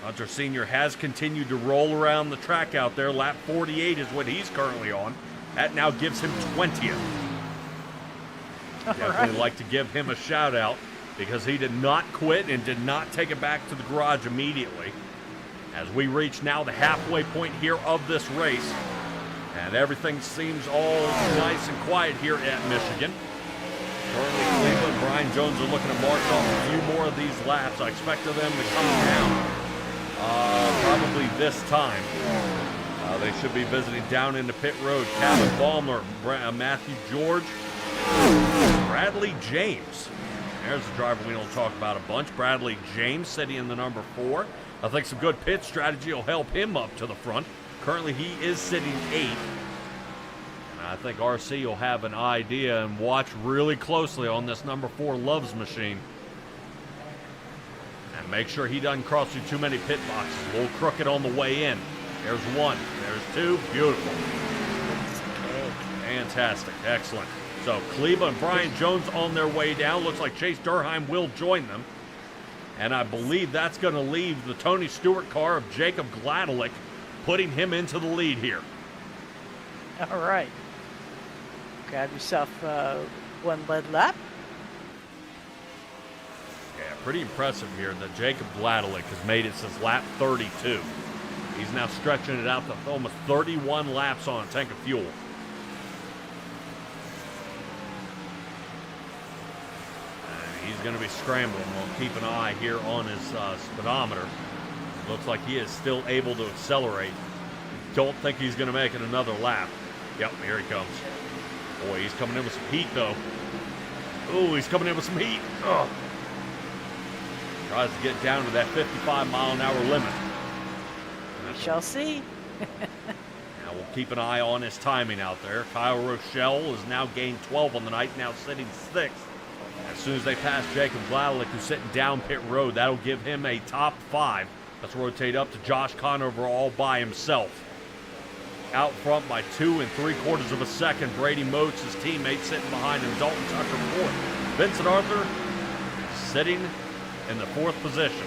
Hunter Sr. has continued to roll around the track out there. Lap 48 is what he's currently on. That now gives him 20th. Definitely like to give him a shout out because he did not quit and did not take it back to the garage immediately. As we reach now the halfway point here of this race, and everything seems all nice and quiet here at Michigan. Currently, Cleveland and Brian Jones are looking to march off a few more of these laps. I expect them to come down probably this time. They should be visiting down into pit road. Kevin Baumler, Matthew George, Bradley James. There's a driver we don't talk about a bunch. Bradley James sitting in the number 4. I think some good pit strategy will help him up to the front. Currently, he is sitting 8th. And I think RC will have an idea and watch really closely on this number 4 Loves machine. And make sure he doesn't cross through too many pit boxes. A little crooked on the way in. There's 1. There's 2. Beautiful. Fantastic. Excellent. So Kleba and Brian Jones on their way down. Looks like Chase Durheim will join them. And I believe that's going to leave the Tony Stewart car of Jacob Gladelick, putting him into the lead here. All right. Grab yourself one lead lap. Yeah, pretty impressive here that Jacob Gladelick has made it since lap 32. He's now stretching it out to almost 31 laps on a tank of fuel. He's going to be scrambling. We'll keep an eye here on his speedometer. It looks like he is still able to accelerate. Don't think he's going to make it another lap. Yep, here he comes. Boy, he's coming in with some heat, though. Ooh, he's coming in with some heat. Ugh. Tries to get down to that 55-mile-an-hour limit. We shall see. Now we'll keep an eye on his timing out there. Kyle Rochelle has now gained 12 on the night, now sitting 6th. As soon as they pass Jacob Gladelick, who's sitting down pit road, that'll give him a top 5. Let's rotate up to Josh Conover all by himself. Out front by 2 3/4 of a second. Brady Moats, his teammate, sitting behind him. Dalton Tucker fourth. Vincent Arthur sitting in the 4th position.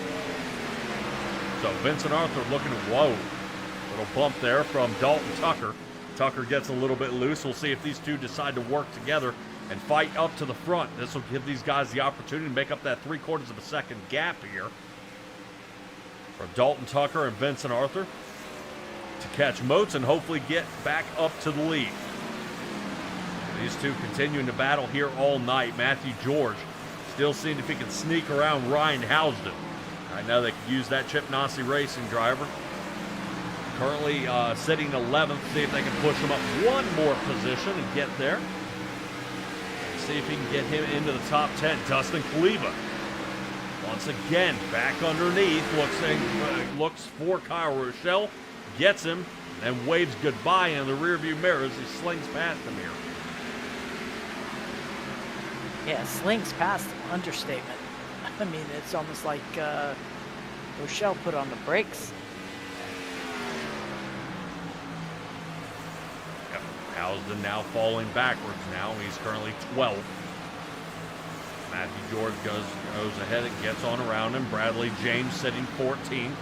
So Vincent Arthur looking at, whoa, little bump there from Dalton Tucker. Tucker gets a little bit loose. We'll see if these two decide to work together and fight up to the front. This will give these guys the opportunity to make up that 3/4 of a second gap here for Dalton Tucker and Vincent Arthur to catch Moats and hopefully get back up to the lead. These two continuing to battle here all night. Matthew George still seeing if he can sneak around Ryan Housden. I know they could use that Chip Nassy Racing driver. Currently sitting 11th. See if they can push him up one more position and get there. See if he can get him into the top 10. Dustin Kaleva, once again, back underneath. Looks for Kyle Rochelle. Gets him and waves goodbye in the rearview mirror as he slings past him here. Yeah, slings past him. Understatement. I mean, it's almost like Rochelle put on the brakes. Housden now falling backwards now. He's currently 12th. Matthew George goes ahead and gets on around him. Bradley James sitting 14th.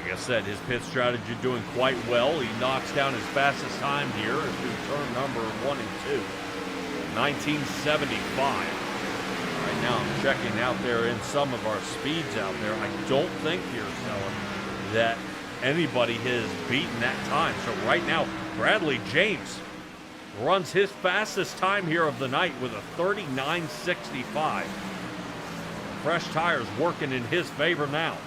Like I said, his pit strategy doing quite well. He knocks down his fastest time here through turn number 1 and 2. 1975. Right now I'm checking out there in some of our speeds out there. I don't think here, Stella, that anybody has beaten that time. So right now, Bradley James runs his fastest time here of the night with a 39.65. Fresh tires working in his favor now.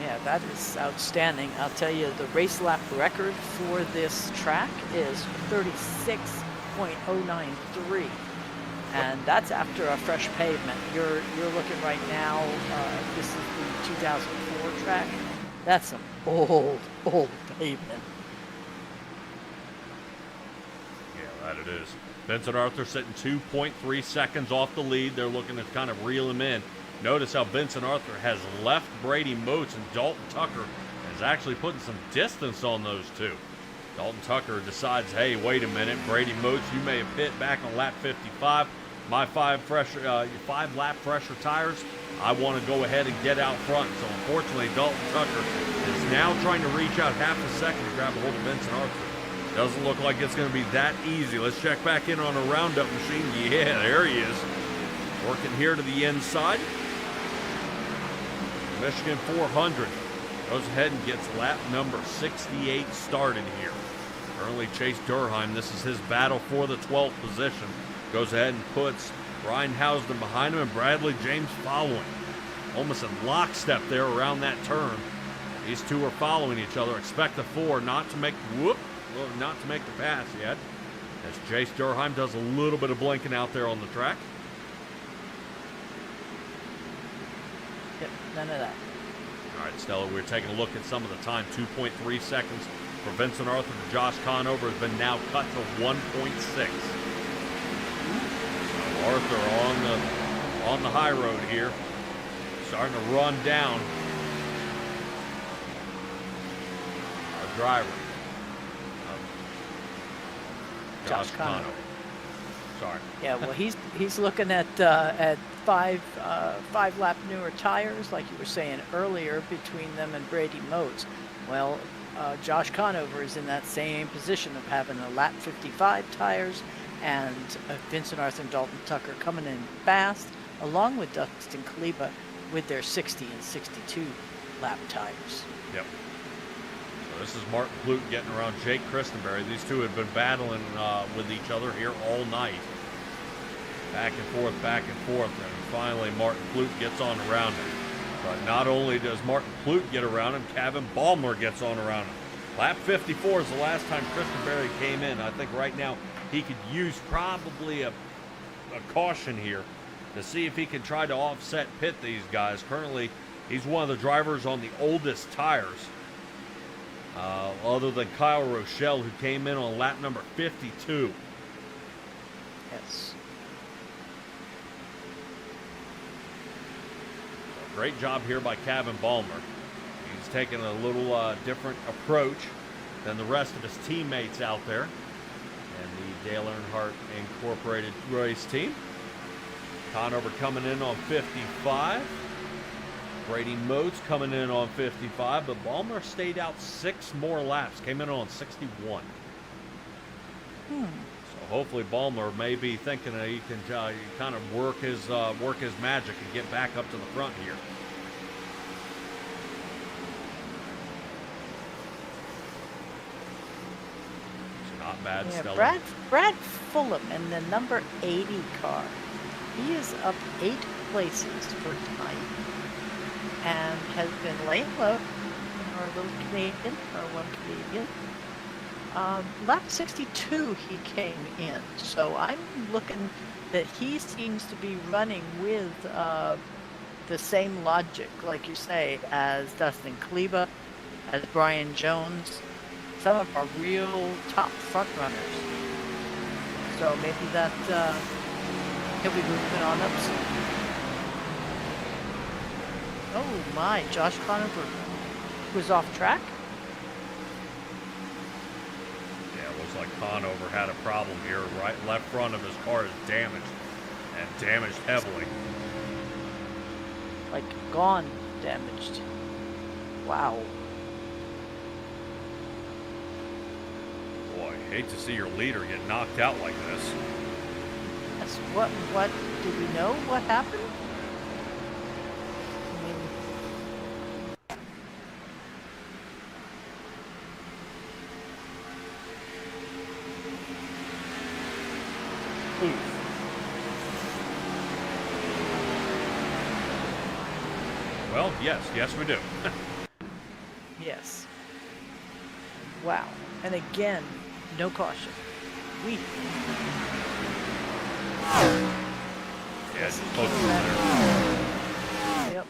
Yeah, that is outstanding. I'll tell you, the race lap record for this track is 36.093. And that's after a fresh pavement. You're looking right now, this is the 2004 track. That's some old pavement. Yeah, that it is. Vincent Arthur sitting 2.3 seconds off the lead. They're looking to kind of reel him in. Notice how Vincent Arthur has left Brady Moats, and Dalton Tucker is actually putting some distance on those two. Dalton Tucker decides, hey, wait a minute, Brady Moats, you may have pit back on lap 55. My 5 lap fresher tires, I want to go ahead and get out front. So unfortunately, Dalton Tucker is now trying to reach out half a second to grab a hold of Vincent Arthur. Doesn't look like it's going to be that easy. Let's check back in on a roundup machine. Yeah, there he is. Working here to the inside. Michigan 400 goes ahead and gets lap number 68 started here. Currently Chase Durheim, this is his battle for the 12th position. Goes ahead and puts Ryan Housden behind him and Bradley James following. Almost in lockstep there around that turn. These two are following each other. Expect the 4 not to make the pass yet. As Chase Durheim does a little bit of blinking out there on the track. Yep, none of that. All right, Stella, we're taking a look at some of the time. 2.3 seconds for Vincent Arthur to Josh Conover has been now cut to 1.6. Arthur on the high road here, starting to run down our driver, Josh Conover. Sorry. Yeah, well, he's looking at 5 lap newer tires, like you were saying earlier, between them and Brady Moats. Well, Josh Conover is in that same position of having the lap 55 tires, and Vincent Arthur and Dalton Tucker coming in fast, along with Dustin Kaleva with their 60 and 62 lap tires. Yep. So this is Martin Plute getting around Jake Christenberry. These two have been battling with each other here all night. Back and forth, and finally Martin Plute gets on around him. But not only does Martin Plute get around him, Kevin Balmer gets on around him. Lap 54 is the last time Christenberry came in. I think right now he could use probably a caution here to see if he can try to offset pit these guys. Currently, he's one of the drivers on the oldest tires, other than Kyle Rochelle, who came in on lap number 52. Yes. Great job here by Kevin Balmer. He's taking a little different approach than the rest of his teammates out there and the Dale Earnhardt Incorporated race team. Conover coming in on 55. Brady Moats coming in on 55, but Balmer stayed out 6 more laps, came in on 61. So hopefully Balmer may be thinking that he can kind of work his magic and get back up to the front here. It's not bad. Yeah, Stella. Brad Fulham in the number 80 car. He is up 8 places for time and has been laying low in our little Canadian, our one Canadian. Lap 62 he came in, so I'm looking that he seems to be running with the same logic, like you say, as Dustin Kleba, as Brian Jones, some of our real top front runners. So maybe that he'll be moving on up soon. Oh my, Josh Conover was off track. Yeah, looks like Conover had a problem here. Left front of his car is damaged, and damaged heavily. Like gone, damaged. Wow. Boy, hate to see your leader get knocked out like this. That's what do we know what happened? I mean, please. Well, yes we do. Yes. Wow. And again, no caution. Yeah, it's close to there. Yep.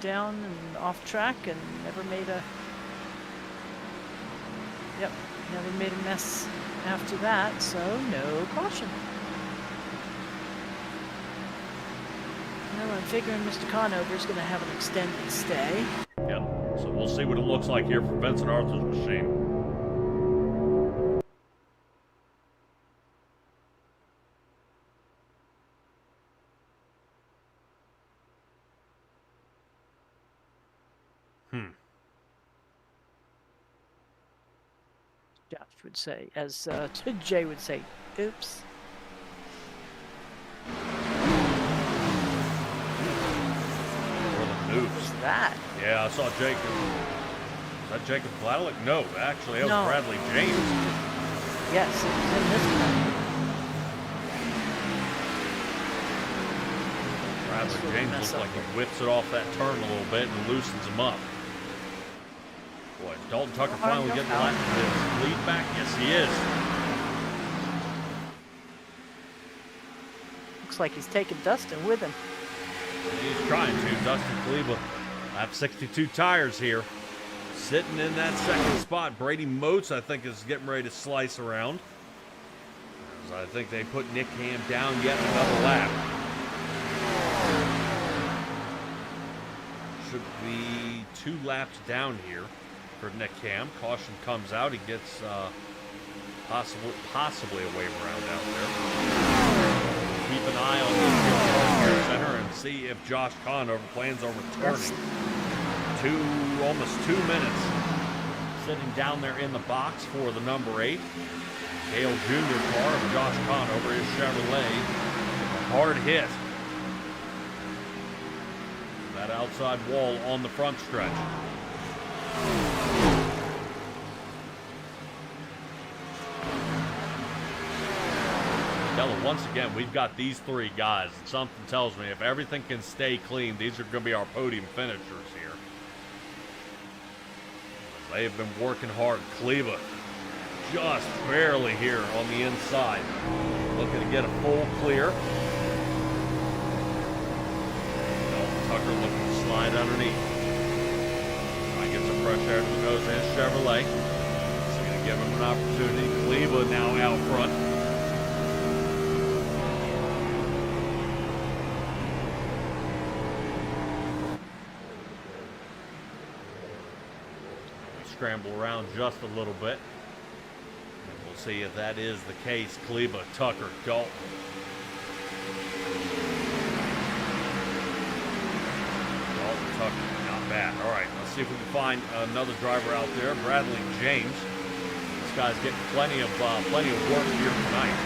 Down and off track and never made a mess after that, so no caution. Well, I'm figuring Mr. Conover's going to have an extended stay. Yep. So we'll see what it looks like here for Vincent Arthur's machine. Josh would say, as Jay would say, oops. What's that? Yeah, I saw Jacob. Is that Jacob Vladalik? No, actually, that was Bradley James. Yes, it was in this one. Bradley James looks like he whips it off that turn a little bit and loosens him up. Boy, Dalton Tucker finally getting his lead back. Yes, he is. Looks like he's taking Dustin with him. He's trying to. Dustin Kleba, lap 62 tires here. Sitting in that second spot. Brady Moats, I think, is getting ready to slice around. I think they put Nick Ham down yet another lap. Should be 2 laps down here for Nick Ham. Caution comes out. He gets possibly a wave around out there. Keep an eye on the center and see if Josh Conover plans on returning. Almost 2 minutes sitting down there in the box for the number 8. Dale Jr. car of Josh Conover, his Chevrolet. Hard hit. That outside wall on the front stretch. Della, once again, we've got these 3 guys. And something tells me if everything can stay clean, these are going to be our podium finishers here. They have been working hard. Kleba just barely here on the inside. Looking to get a full clear. Dalton Tucker looking to slide underneath. Trying to get some fresh air to the nose of his Chevrolet. It's going to give him an opportunity. Kleba now out front. scramble around just a little bit. And we'll see if that is the case. Kleba, Tucker, Dalton. Dalton, Tucker, not bad. All right, let's see if we can find another driver out there. Bradley James. This guy's getting plenty of work here tonight.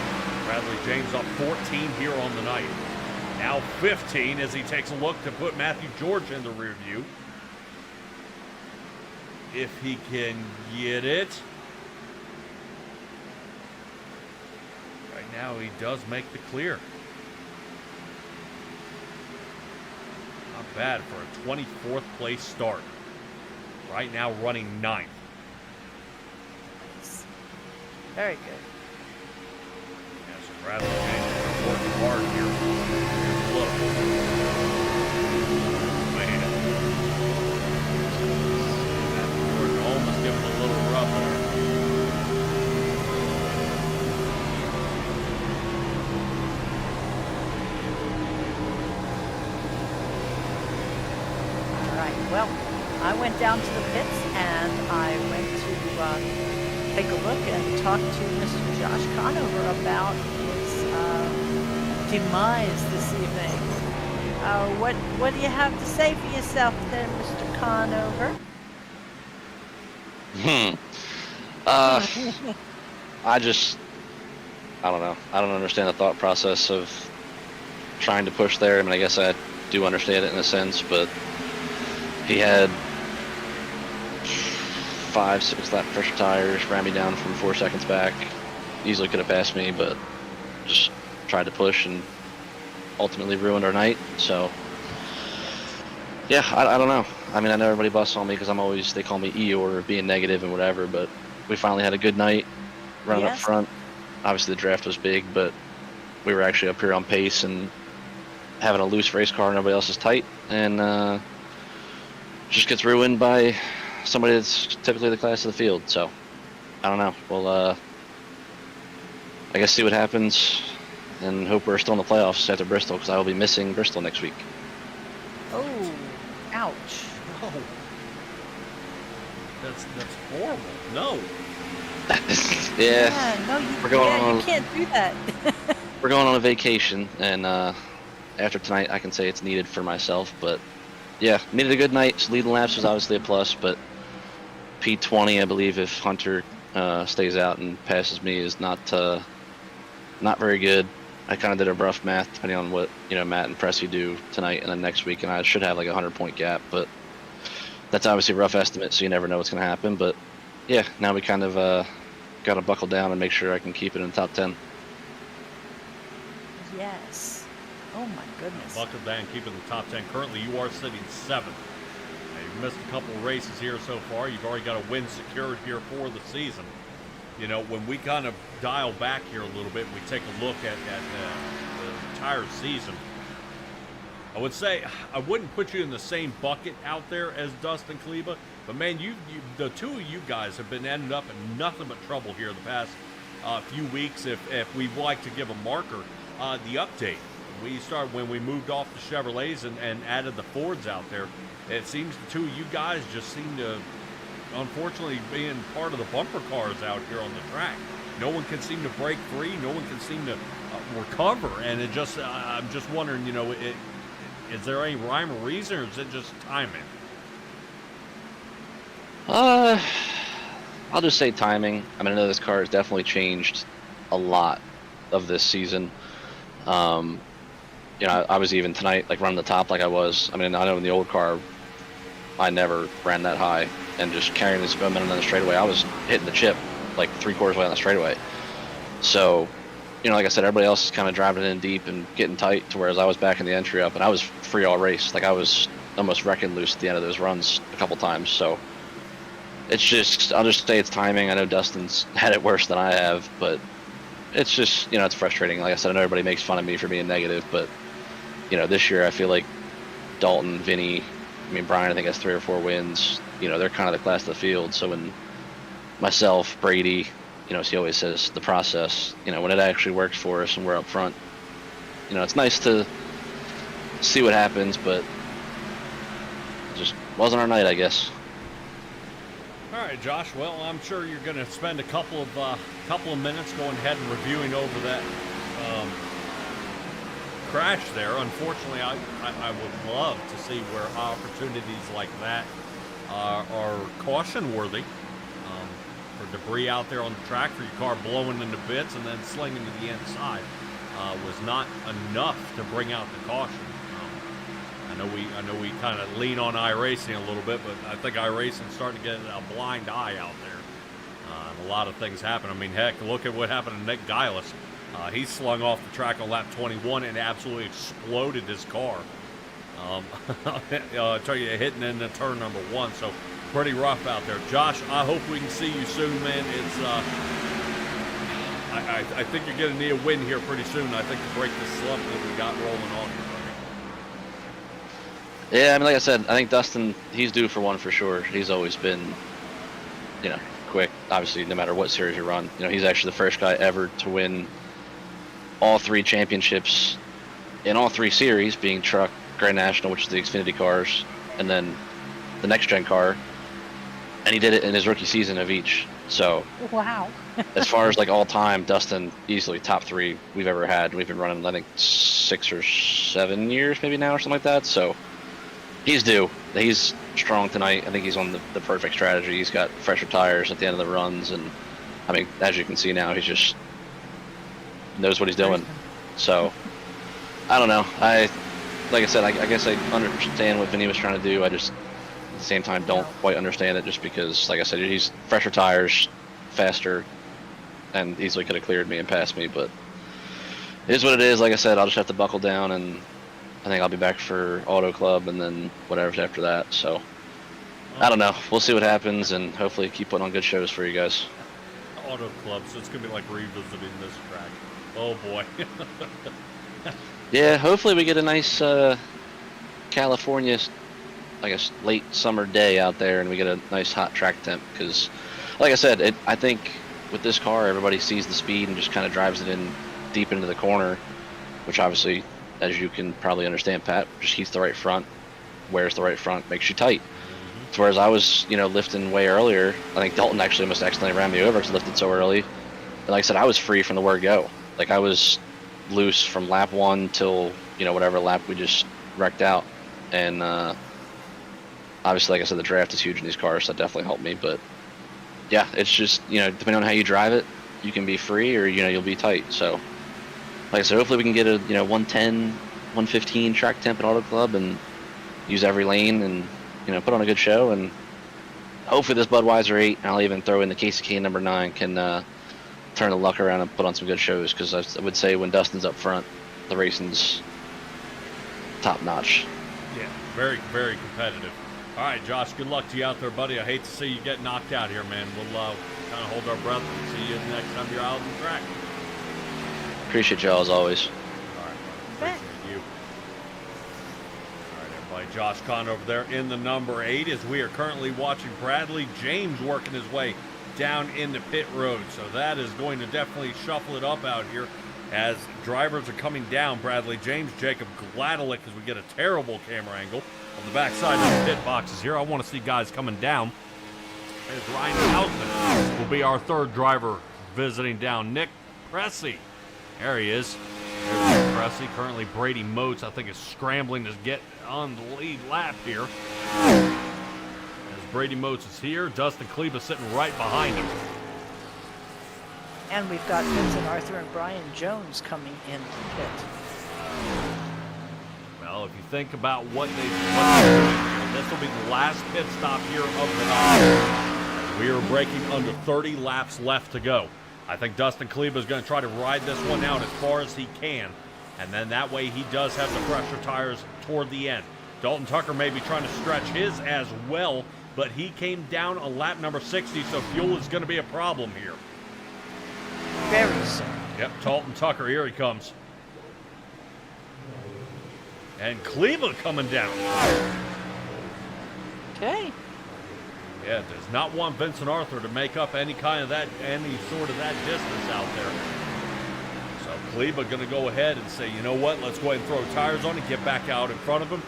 Bradley James up 14 here on the night. Now 15 as he takes a look to put Matthew George in the rear view. If he can get it. Right now he does make the clear. Not bad for a 24th place start. Right now running 9th. Very good. Yeah, so Bradley James is working hard here. Here's a look. Man. Matthew George almost giving a little rub there. All right. Well, I went down to the pits and I went to take a look and talk to Mr. Josh Conover about his demise this evening. What do you have to say for yourself there, Mr. Conover? I don't know. I don't understand the thought process of trying to push there. I mean, I guess I do understand it in a sense, but he had 5, 6 lap pressure tires, ran me down from 4 seconds back. Easily could have passed me, but just tried to push and ultimately ruined our night. So, yeah, I don't know. I mean, I know everybody busts on me because they call me Eeyore, being negative and whatever, but we finally had a good night running up front. Obviously, the draft was big, but we were actually up here on pace and having a loose race car and everybody else is tight, and just gets ruined by somebody that's typically the class of the field. So I don't know. We'll I guess see what happens and hope we're still in the playoffs after Bristol, because I will be missing Bristol next week. Oh, ouch. No. That's horrible. No. Yeah. No, you can't do that. We're going on a vacation, and after tonight I can say it's needed for myself, but yeah, needed a good night. So leading laps was obviously a plus, but P20, I believe, if Hunter stays out and passes me, is not very good. I kind of did a rough math depending on what Matt and Pressy do tonight and then next week, and I should have like a 100-point gap, but that's obviously a rough estimate, so you never know what's going to happen. But yeah, now we kind of got to buckle down and make sure I can keep it in the top 10. Yes. Oh my goodness. Buckle down, keep it in the top 10. Currently, you are sitting 7th. Now, you've missed a couple of races here so far. You've already got a win secured here for the season. When we kind of dial back here a little bit, we take a look at the entire season. I would say I wouldn't put you in the same bucket out there as Dustin Kleba, but man, the two of you guys have been ending up in nothing but trouble here the past few weeks. If we'd like to give a marker, the update. We started when we moved off the Chevrolets and added the Fords out there. It seems the two of you guys just seem to, unfortunately, being part of the bumper cars out here on the track. No one can seem to break free. No one can seem to recover. And it just, I'm just wondering, is there any rhyme or reason, or is it just timing? I'll just say timing. I mean, I know this car has definitely changed a lot of this season. I was even tonight, like, running the top like I was. I mean, I know in the old car, I never ran that high, and just carrying this momentum on the straightaway, I was hitting the chip like 3/4 way on the straightaway. So, like I said, everybody else is kind of driving it in deep and getting tight, to whereas I was back in the entry up, and I was free all race. Like, I was almost wrecking loose at the end of those runs a couple times. So it's just, I'll just say it's timing. I know Dustin's had it worse than I have, but it's just, it's frustrating. Like I said, I know everybody makes fun of me for being negative, but this year I feel like Dalton, Vinny, Brian, I think has 3 or 4 wins. They're kind of the class of the field. So when myself, Brady, as he always says, the process, when it actually works for us and we're up front, it's nice to see what happens, but it just wasn't our night, I guess. All right, Josh. Well, I'm sure you're going to spend a couple of minutes going ahead and reviewing over that crash there. Unfortunately, I would love to see where opportunities like that are caution worthy. For debris out there on the track, for your car blowing into bits and then slinging to the inside, was not enough to bring out the caution. I know we kind of lean on iRacing a little bit, but I think iRacing's starting to get a blind eye out there. And a lot of things happen. I mean, heck, look at what happened to Nick Gillis. He slung off the track on lap 21 and absolutely exploded his car. I tell you, hitting into turn number 1. So pretty rough out there. Josh, I hope we can see you soon, man. It's I think you're going to need a win here pretty soon. I think to break this slump that we got rolling on here. Yeah, I mean, like I said, I think Dustin, he's due for one for sure. He's always been, quick. Obviously, no matter what series you run, he's actually the first guy ever to win all 3 championships in all 3 series, being Truck, Grand National, which is the Xfinity cars, and then the next gen car. And he did it in his rookie season of each. So, wow. as far as like all time, Dustin easily top 3 we've ever had. We've been running, I think, 6 or 7 years maybe now or something like that. So he's due. He's strong tonight. I think he's on the perfect strategy. He's got fresher tires at the end of the runs, and I mean, as you can see now, he just knows what he's doing. So I don't know. Like I said, I guess I understand what Vinny was trying to do. I just at the same time don't quite understand it, just because, like I said, he's fresher tires, faster, and easily could have cleared me and passed me. But it is what it is. Like I said, I'll just have to buckle down, and I think I'll be back for Auto Club and then whatever's after that. So I don't know. We'll see what happens, and hopefully keep putting on good shows for you guys. Auto Club, so it's gonna be like revisiting this track. Oh boy. Yeah, hopefully we get a nice California, I guess, late summer day out there, and we get a nice hot track temp. Because, like I said, I think with this car, everybody sees the speed and just kind of drives it in deep into the corner, which obviously, as you can probably understand, Pat, just heats the right front, wears the right front, makes you tight. Mm-hmm. Whereas I was, lifting way earlier. I think Dalton actually almost accidentally ran me over because I lifted so early. And like I said, I was free from the word go. Like, I was loose from lap 1 till whatever lap we just wrecked out. And obviously, like I said, the draft is huge in these cars, so that definitely helped me. But yeah, it's just depending on how you drive it, you can be free or you'll be tight. So like I said, hopefully we can get a 110 115 track temp at Auto Club and use every lane and put on a good show. And hopefully this Budweiser 8, and I'll even throw in the KCK number 9, can turn the luck around and put on some good shows, because I would say when Dustin's up front, the racing's top notch. Yeah, very, very competitive. All right, Josh, good luck to you out there, buddy. I hate to see you get knocked out here, man. We'll kind of hold our breath and see you next time you're out on the track. Appreciate y'all as always. All right, buddy. Appreciate you. All right, everybody. Josh Kahn over there in the number 8, as we are currently watching Bradley James working his way down into pit road. So that is going to definitely shuffle it up out here as drivers are coming down. Bradley James, Jacob Gladelick, as we get a terrible camera angle on the backside of the pit boxes here. I want to see guys coming down. As Ryan Hausman will be our 3rd driver visiting down. Nick Cressy. There he is. There's Nick Cressy. Currently Brady Motes, I think, is scrambling to get on the lead lap here. Brady Motes is here. Dustin Kleba sitting right behind him. And we've got Vincent Arthur and Brian Jones coming in the pit. Well, if you think about what they're doing, this will be the last pit stop here of the night. We are breaking under 30 laps left to go. I think Dustin Kleba is going to try to ride this one out as far as he can, and then that way he does have the fresher tires toward the end. Dalton Tucker may be trying to stretch his as well, but he came down on lap number 60, so fuel is going to be a problem here. Very soon. Yep, Dalton Tucker, here he comes. And Kleba coming down. Okay. Yeah, does not want Vincent Arthur to make up any sort of that distance out there. So Kleba going to go ahead and say, you know what, let's go ahead and throw tires on it, get back out in front of him,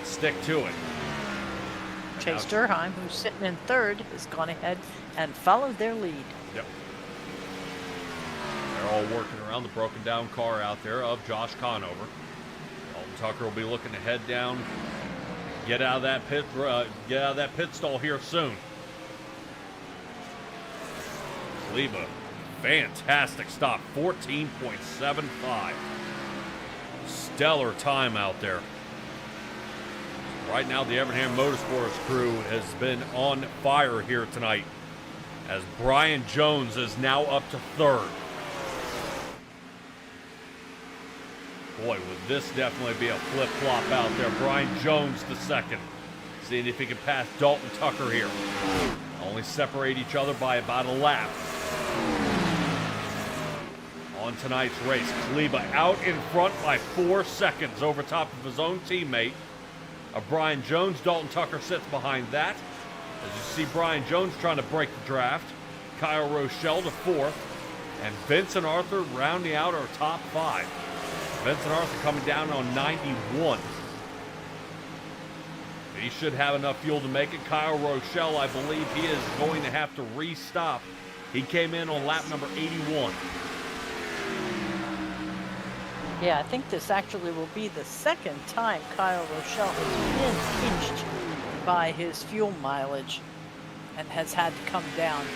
stick to it. Chase Durheim, who's sitting in third, has gone ahead and followed their lead. Yep. They're all working around the broken down car out there of Josh Conover. Dalton Tucker will be looking to head down, get out of that pit stall here soon. Kleba, fantastic stop, 14.75. Stellar time out there. Right now, the Evernham Motorsports crew has been on fire here tonight, as Brian Jones is now up to third. Boy, would this definitely be a flip-flop out there. Brian Jones the second, seeing if he can pass Dalton Tucker here. Only separate each other by about a lap. On tonight's race, Kleba out in front by 4 seconds over top of his own teammate of Brian Jones. Dalton Tucker sits behind that. As you see, Brian Jones trying to break the draft. Kyle Rochelle to fourth. And Vincent Arthur rounding out our top 5. Vincent Arthur coming down on 91. He should have enough fuel to make it. Kyle Rochelle, I believe he is going to have to re-stop. He came in on lap number 81. Yeah, I think this actually will be the second time Kyle Rochelle has been pinched by his fuel mileage and has had to come down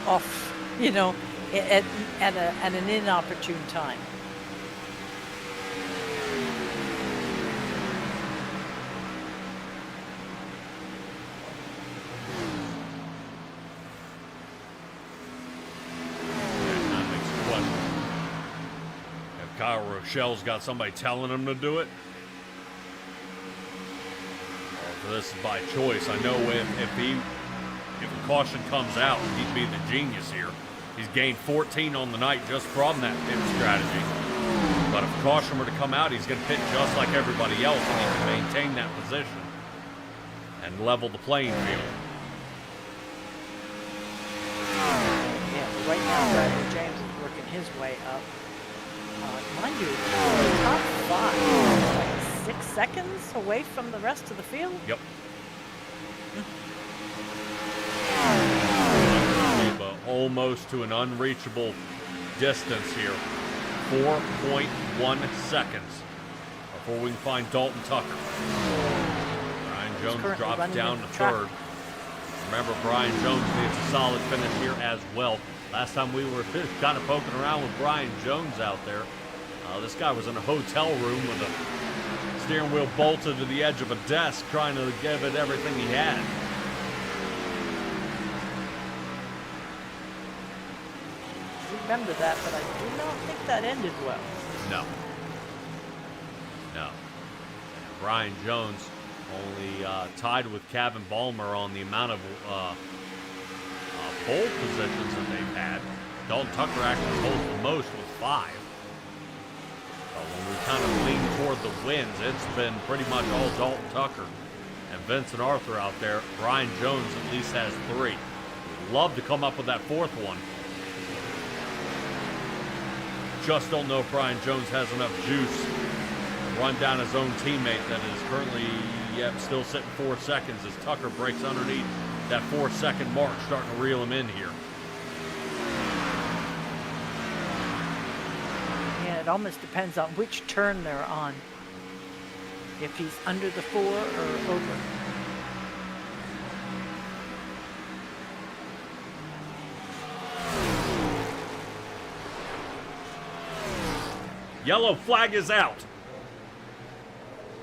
off, you know, at an inopportune time. Kyle Rochelle's got somebody telling him to do it. Or if this is by choice, I know if a caution comes out, he'd be the genius here. He's gained 14 on the night just from that pit strategy. But if a caution were to come out, he's going to pit just like everybody else, and he can maintain that position and level the playing field. Yeah, right now Bradley James is working his way up. Mind you, top 5, like 6 seconds away from the rest of the field. Yep. Almost to an unreachable distance here. 4.1 seconds before we can find Dalton Tucker. Brian Jones drops down to third. Remember, Brian Jones needs a solid finish here as well. Last time we were kind of poking around with Brian Jones out there. This guy was in a hotel room with a steering wheel bolted to the edge of a desk, trying to give it everything he had. Remember that, but I do not think that ended well. No. Brian Jones only tied with Kevin Ballmer on the amount of pole positions that they've had. Dalton Tucker actually holds the most with 5. But when we kind of lean toward the wins, it's been pretty much all Dalton Tucker and Vincent Arthur out there. Brian Jones at least has 3. Love to come up with that 4th one. Just don't know if Brian Jones has enough juice to run down his own teammate that is currently still sitting 4 seconds as Tucker breaks underneath that 4-second mark, starting to reel him in here. Yeah, it almost depends on which turn they're on. If he's under the 4 or over. Yellow flag is out.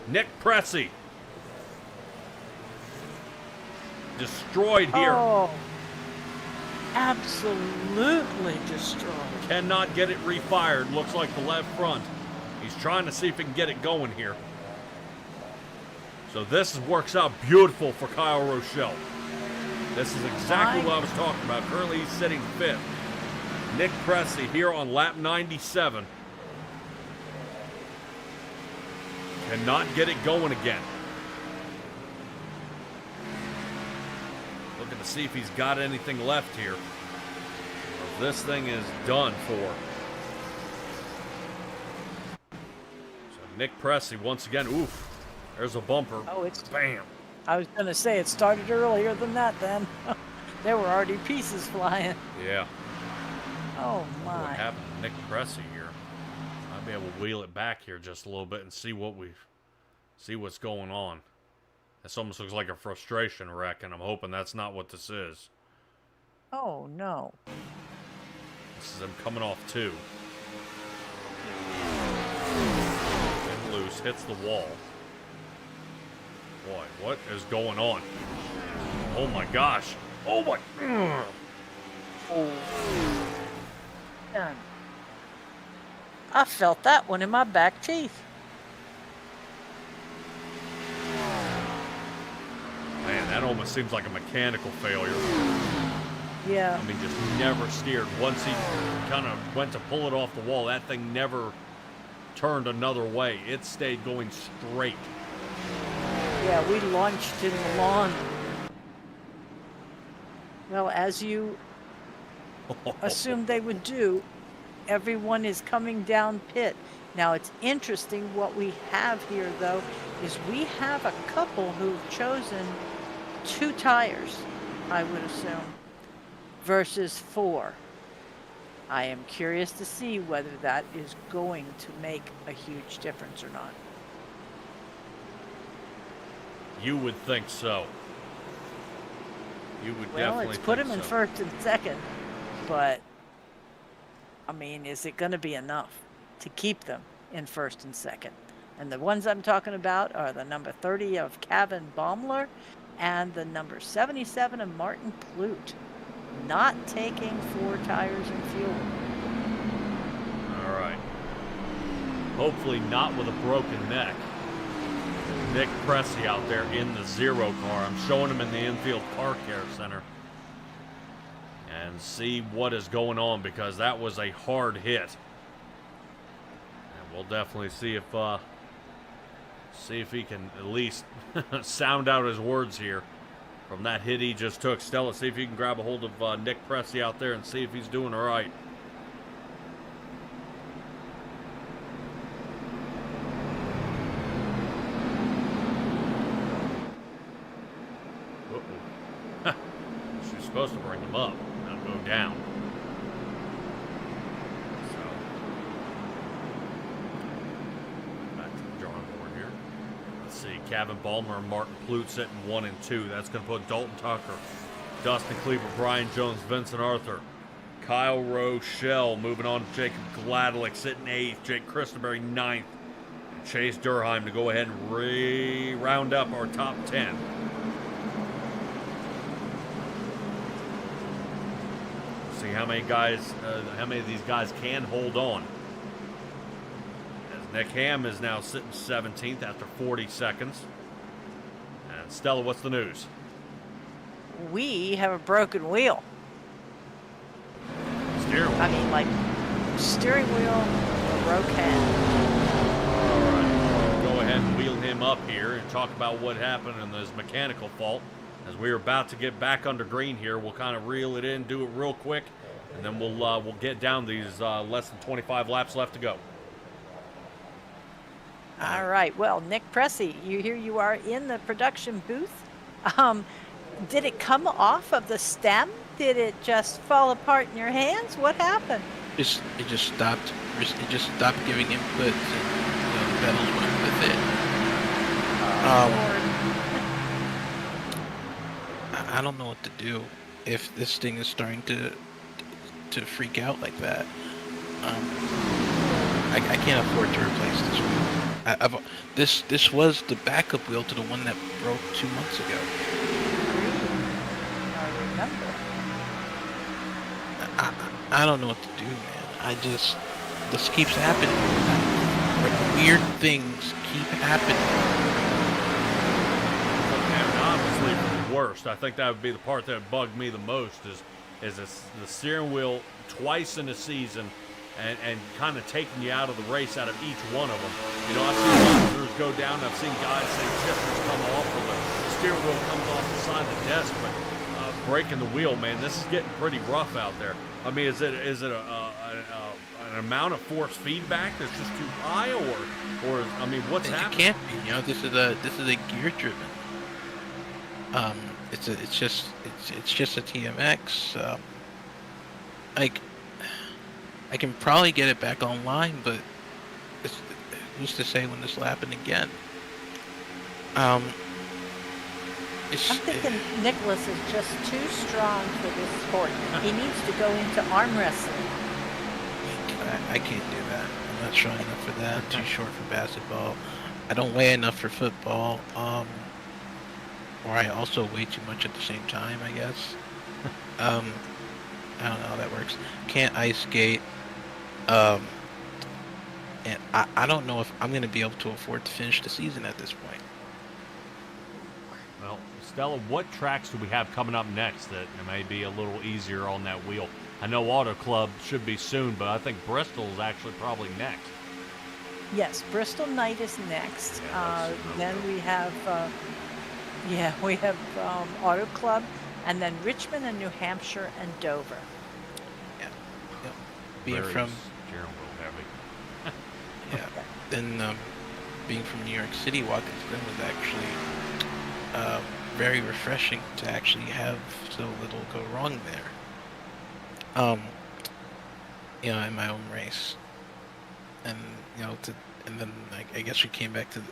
Nick Pressey destroyed here. Oh, absolutely destroyed. Cannot get it refired. Looks like the left front. He's trying to see if he can get it going here. So this works out beautiful for Kyle Rochelle. This is exactly what I was talking about. Currently he's sitting 5th. Nick Pressey here on lap 97. Cannot get it going again. Looking to see if he's got anything left here. Well, this thing is done for. So Nick Pressey once again, There's a bumper. Oh, it's. Bam. I was gonna say it started earlier than that. Then there were already pieces flying. Yeah. Oh What my. happened to Nick Cressy here? I'll be able to wheel it back here just a little bit and see what's going on. This almost looks like a frustration wreck, and I'm hoping that's not what this is. Oh no. This is him coming off two. And loose, hits the wall. Boy, what is going on? Oh my gosh. Oh my. Oh. Done. I felt that one in my back teeth. Man, that almost seems like a mechanical failure. Yeah. I mean, just never steered. Once he kind of went to pull it off the wall, that thing never turned another way. It stayed going straight. Yeah, we launched in the lawn. Well, as you assumed they would do, everyone is coming down pit. Now, it's interesting what we have here, though, is we have a couple who've chosen 2 tires, I would assume, versus 4. I am curious to see whether that is going to make a huge difference or not. You would think so. You would Well, definitely it's put think him in so. first and second, but I mean, is it going to be enough to keep them in first and second? And the ones I'm talking about are the number 30 of Kevin Baumler and the number 77 of Martin Plute, not taking 4 tires and fuel. All right. Hopefully not with a broken neck. Nick Cressy out there in the 0 car. I'm showing him in the infield car care center. And see what is going on, because that was a hard hit. And we'll definitely see if he can at least sound out his words here from that hit he just took. Stella, see if you can grab a hold of Nick Cressy out there and see if he's doing all right. Uh-oh. She's supposed to bring him up, not go down. So, back to the drawing board here. Let's see, Kevin Balmer and Martin Plute sitting 1 and 2. That's going to put Dalton Tucker, Dustin Cleaver, Brian Jones, Vincent Arthur, Kyle Rochelle moving on to Jacob Gladelick sitting 8th, Jake Christenberry 9th, and Chase Durheim to go ahead and round up our top 10. See how many of these guys can hold on. As Nick Ham is now sitting 17th after 40 seconds. And Stella, what's the news? We have a broken wheel. Steering wheel. I mean, like, steering wheel broken. All right, we'll go ahead and wheel him up here and talk about what happened in this mechanical fault. As we're about to get back under green here, we'll kind of reel it in, do it real quick, and then we'll get down these less than 25 laps left to go. All right. Well, Nick Cressy, here you are in the production booth. Did it come off of the stem? Did it just fall apart in your hands? What happened? It just stopped. It just stopped giving inputs, and the pedals went with it. I don't know what to do if this thing is starting to freak out like that. I can't afford to replace this wheel. This was the backup wheel to the one that broke 2 months ago. I remember. I don't know what to do, man. This keeps happening. Weird things keep happening. And honestly, for the worst, I think that would be the part that bugged me the most is the steering wheel twice in a season and kind of taking you out of the race out of each one of them. You know, I've seen drivers go down, I've seen guys say shifters come off, or the steering wheel comes off the side of the desk, but breaking the wheel, man, this is getting pretty rough out there. I mean, is it a an amount of force feedback that's just too high, or I mean, what's It happening? can't be. You know, this is a gear driven. It's just a TMX. Like, I can probably get it back online, but it's, who's to say when this will happen again? It's, I'm thinking Nicholas is just too strong for this sport. He needs to go into arm wrestling. I can't do that. I'm not strong enough for that. I'm too short for basketball. I don't weigh enough for football. Or I also weigh too much at the same time, I guess. I don't know how that works. Can't ice skate. And I don't know if I'm going to be able to afford to finish the season at this point. Well, Stella, what tracks do we have coming up next that may be a little easier on that wheel? I know Auto Club should be soon, but I think Bristol is actually probably next. Yes, Bristol Night is next. Yeah, Then we have, Auto Club, and then Richmond and New Hampshire and Dover. Yeah. Being Very from steering wheel heavy. yeah, then being from New York City, Watkins-Glen was actually very refreshing to actually have so little go wrong there. In my own race, and and then I guess we came back to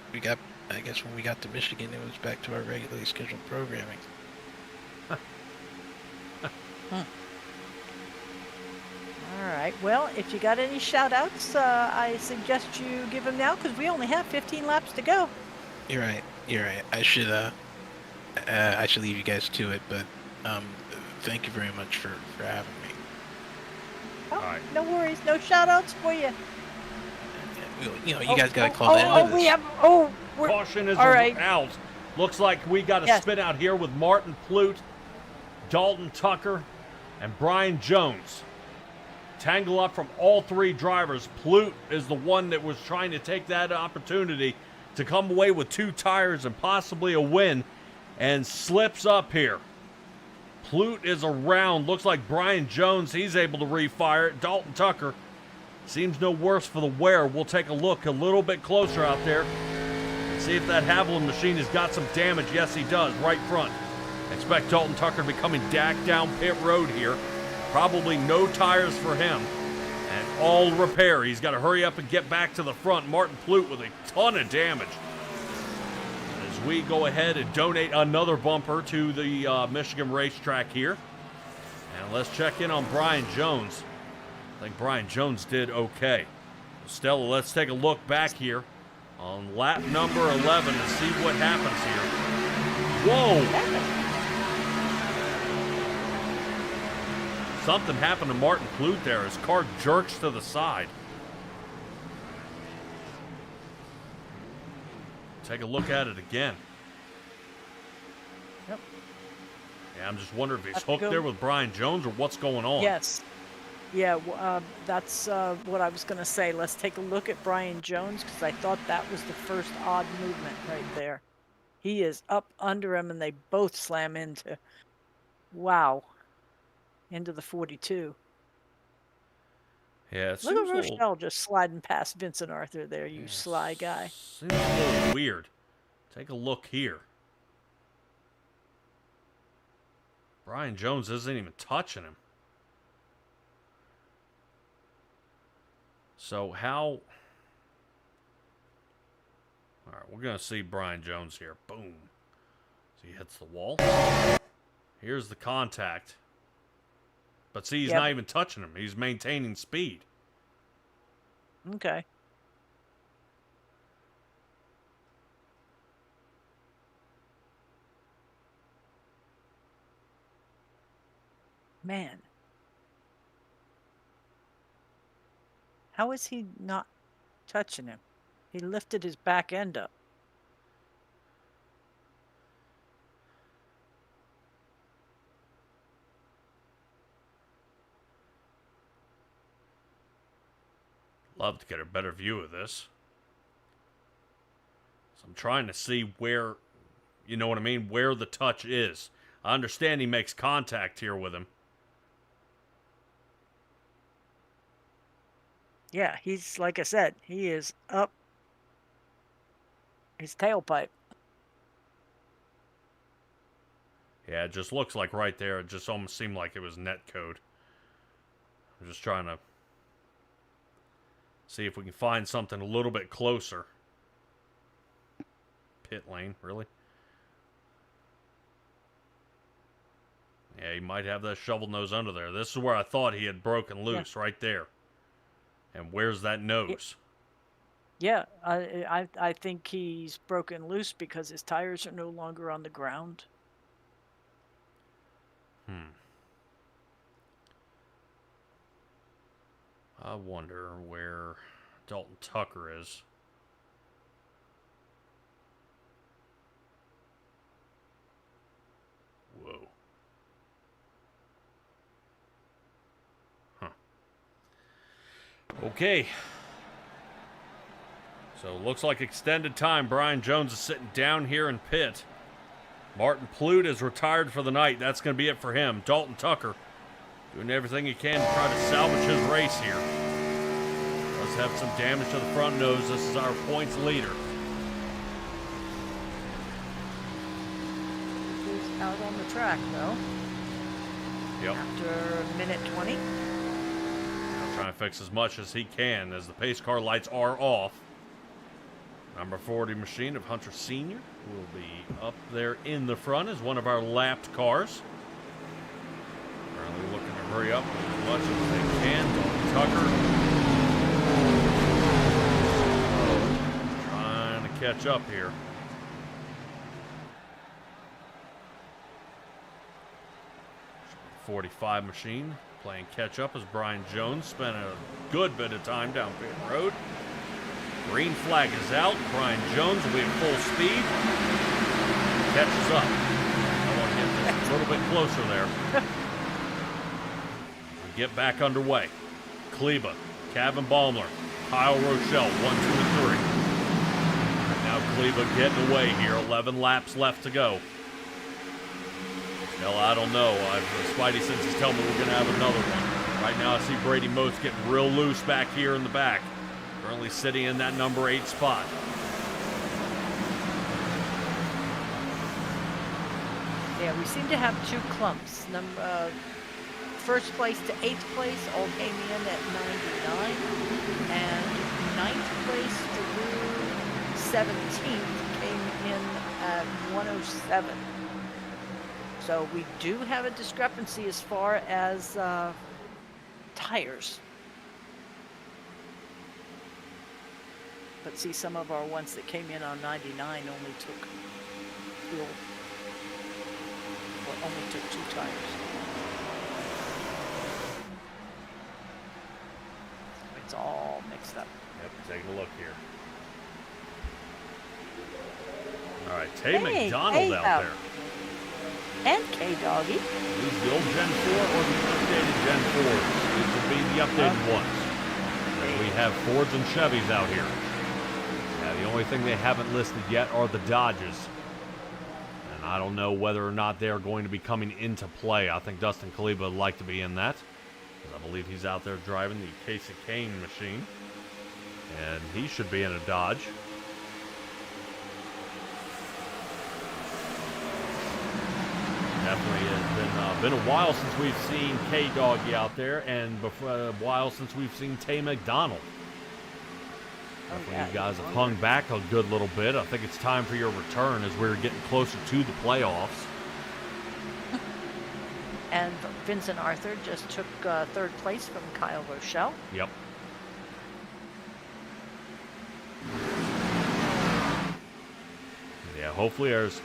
I guess when we got to Michigan, it was back to our regularly scheduled programming. All right. Well, if you got any shout-outs, I suggest you give them now because we only have 15 laps to go. You're right. I should leave you guys to it, but thank you very much for having me. Oh, All right. no worries. No shout-outs for you. You guys gotta call the end of this. We're, Caution is all right. out. Looks like we got a Yes. spin out here with Martin Plute, Dalton Tucker, and Brian Jones. Tangle up from all three drivers. Plute is the one that was trying to take that opportunity to come away with 2 tires and possibly a win, and slips up here. Plute is around. Looks like Brian Jones, he's able to refire it. Dalton Tucker seems no worse for the wear. We'll take a look a little bit closer out there and see if that Haviland machine has got some damage. Yes, he does, right front. Expect Dalton Tucker to be coming back down pit road here. Probably no tires for him. And all repair. He's got to hurry up and get back to the front. Martin Plute with a ton of damage. As we go ahead and donate another bumper to the Michigan racetrack here. And let's check in on Brian Jones. I think Brian Jones did okay. Stella, let's take a look back here on lap number 11 and see what happens here. Whoa! Something happened to Martin Plute there. His car jerks to the side. Take a look at it again. Yep. Yeah, I'm just wondering if he's Have to hooked go- there with Brian Jones or what's going on. Yes. Yeah, that's what I was going to say. Let's take a look at Brian Jones because I thought that was the first odd movement right there. He is up under him and they both slam into, into the 42. Yeah, it Look at seems a little- Rochelle just sliding past Vincent Arthur there, you sly guy. Seems a little weird. Take a look here. Brian Jones isn't even touching him. So how... All right, we're going to see Brian Jones here. Boom. So he hits the wall. Here's the contact. But see, he's Yep. not even touching him. He's maintaining speed. Okay. Man. How is he not touching him? He lifted his back end up. Love to get a better view of this. So I'm trying to see where, you know what I mean, where the touch is. I understand he makes contact here with him. Yeah, he's, like I said, he is up his tailpipe. Yeah, it just looks like right there, it just almost seemed like it was net code. I'm just trying to see if we can find something a little bit closer. Pit lane, really? Yeah, he might have that shovel nose under there. This is where I thought he had broken loose, right there. And where's that nose? Yeah, I think he's broken loose because his tires are no longer on the ground. I wonder where Dalton Tucker is. Whoa. Huh. Okay. So looks like extended time. Brian Jones is sitting down here in pit. Martin Plute is retired for the night. That's going to be it for him. Dalton Tucker doing everything he can to try to salvage his race here. Does have some damage to the front nose. This is our points leader. He's out on the track, though. Yep. After minute 20. Now trying to fix as much as he can as the pace car lights are off. Number 40 machine of Hunter Sr. will be up there in the front as one of our lapped cars. Currently looking to hurry up as much as they can. Dalton Tucker trying to catch up here. .45 machine playing catch up as Brian Jones spent a good bit of time down pit road. Green flag is out. Brian Jones will be at full speed. Catches up. I want to get this a little bit closer there. We get back underway. Kleba, Kevin Baumler, Kyle Rochelle, 1, 2, and 3. Now Kleba getting away here. 11 laps left to go. Hell, I don't know. Spidey senses tell me we're going to have another one. Right now I see Brady Moats getting real loose back here in the back. Currently sitting in that number 8 spot. Yeah, we seem to have 2 clumps. First place to 8th place all came in at 99, and 9th place through 17th came in at 107. So we do have a discrepancy as far as tires. But see, some of our ones that came in on 99 only took fuel, or only took 2 tires. It's all mixed up. Yep, taking a look here. All right, Tay McDonald out there. And K-Doggy. These the old Gen 4 or the updated Gen 4s? These would be the updated ones. And we have Fords and Chevys out here. The only thing they haven't listed yet are the Dodges. And I don't know whether or not they're going to be coming into play. I think Dustin Kaliba would like to be in that, because I believe he's out there driving the Casey Kane machine. And he should be in a Dodge. Definitely has been a while since we've seen K-Doggy out there, and a while since we've seen Tay McDonald. You guys have hung back a good little bit. I think it's time for your return as we're getting closer to the playoffs. And Vincent Arthur just took 3rd place from Kyle Rochelle. Yep. Yeah, hopefully there's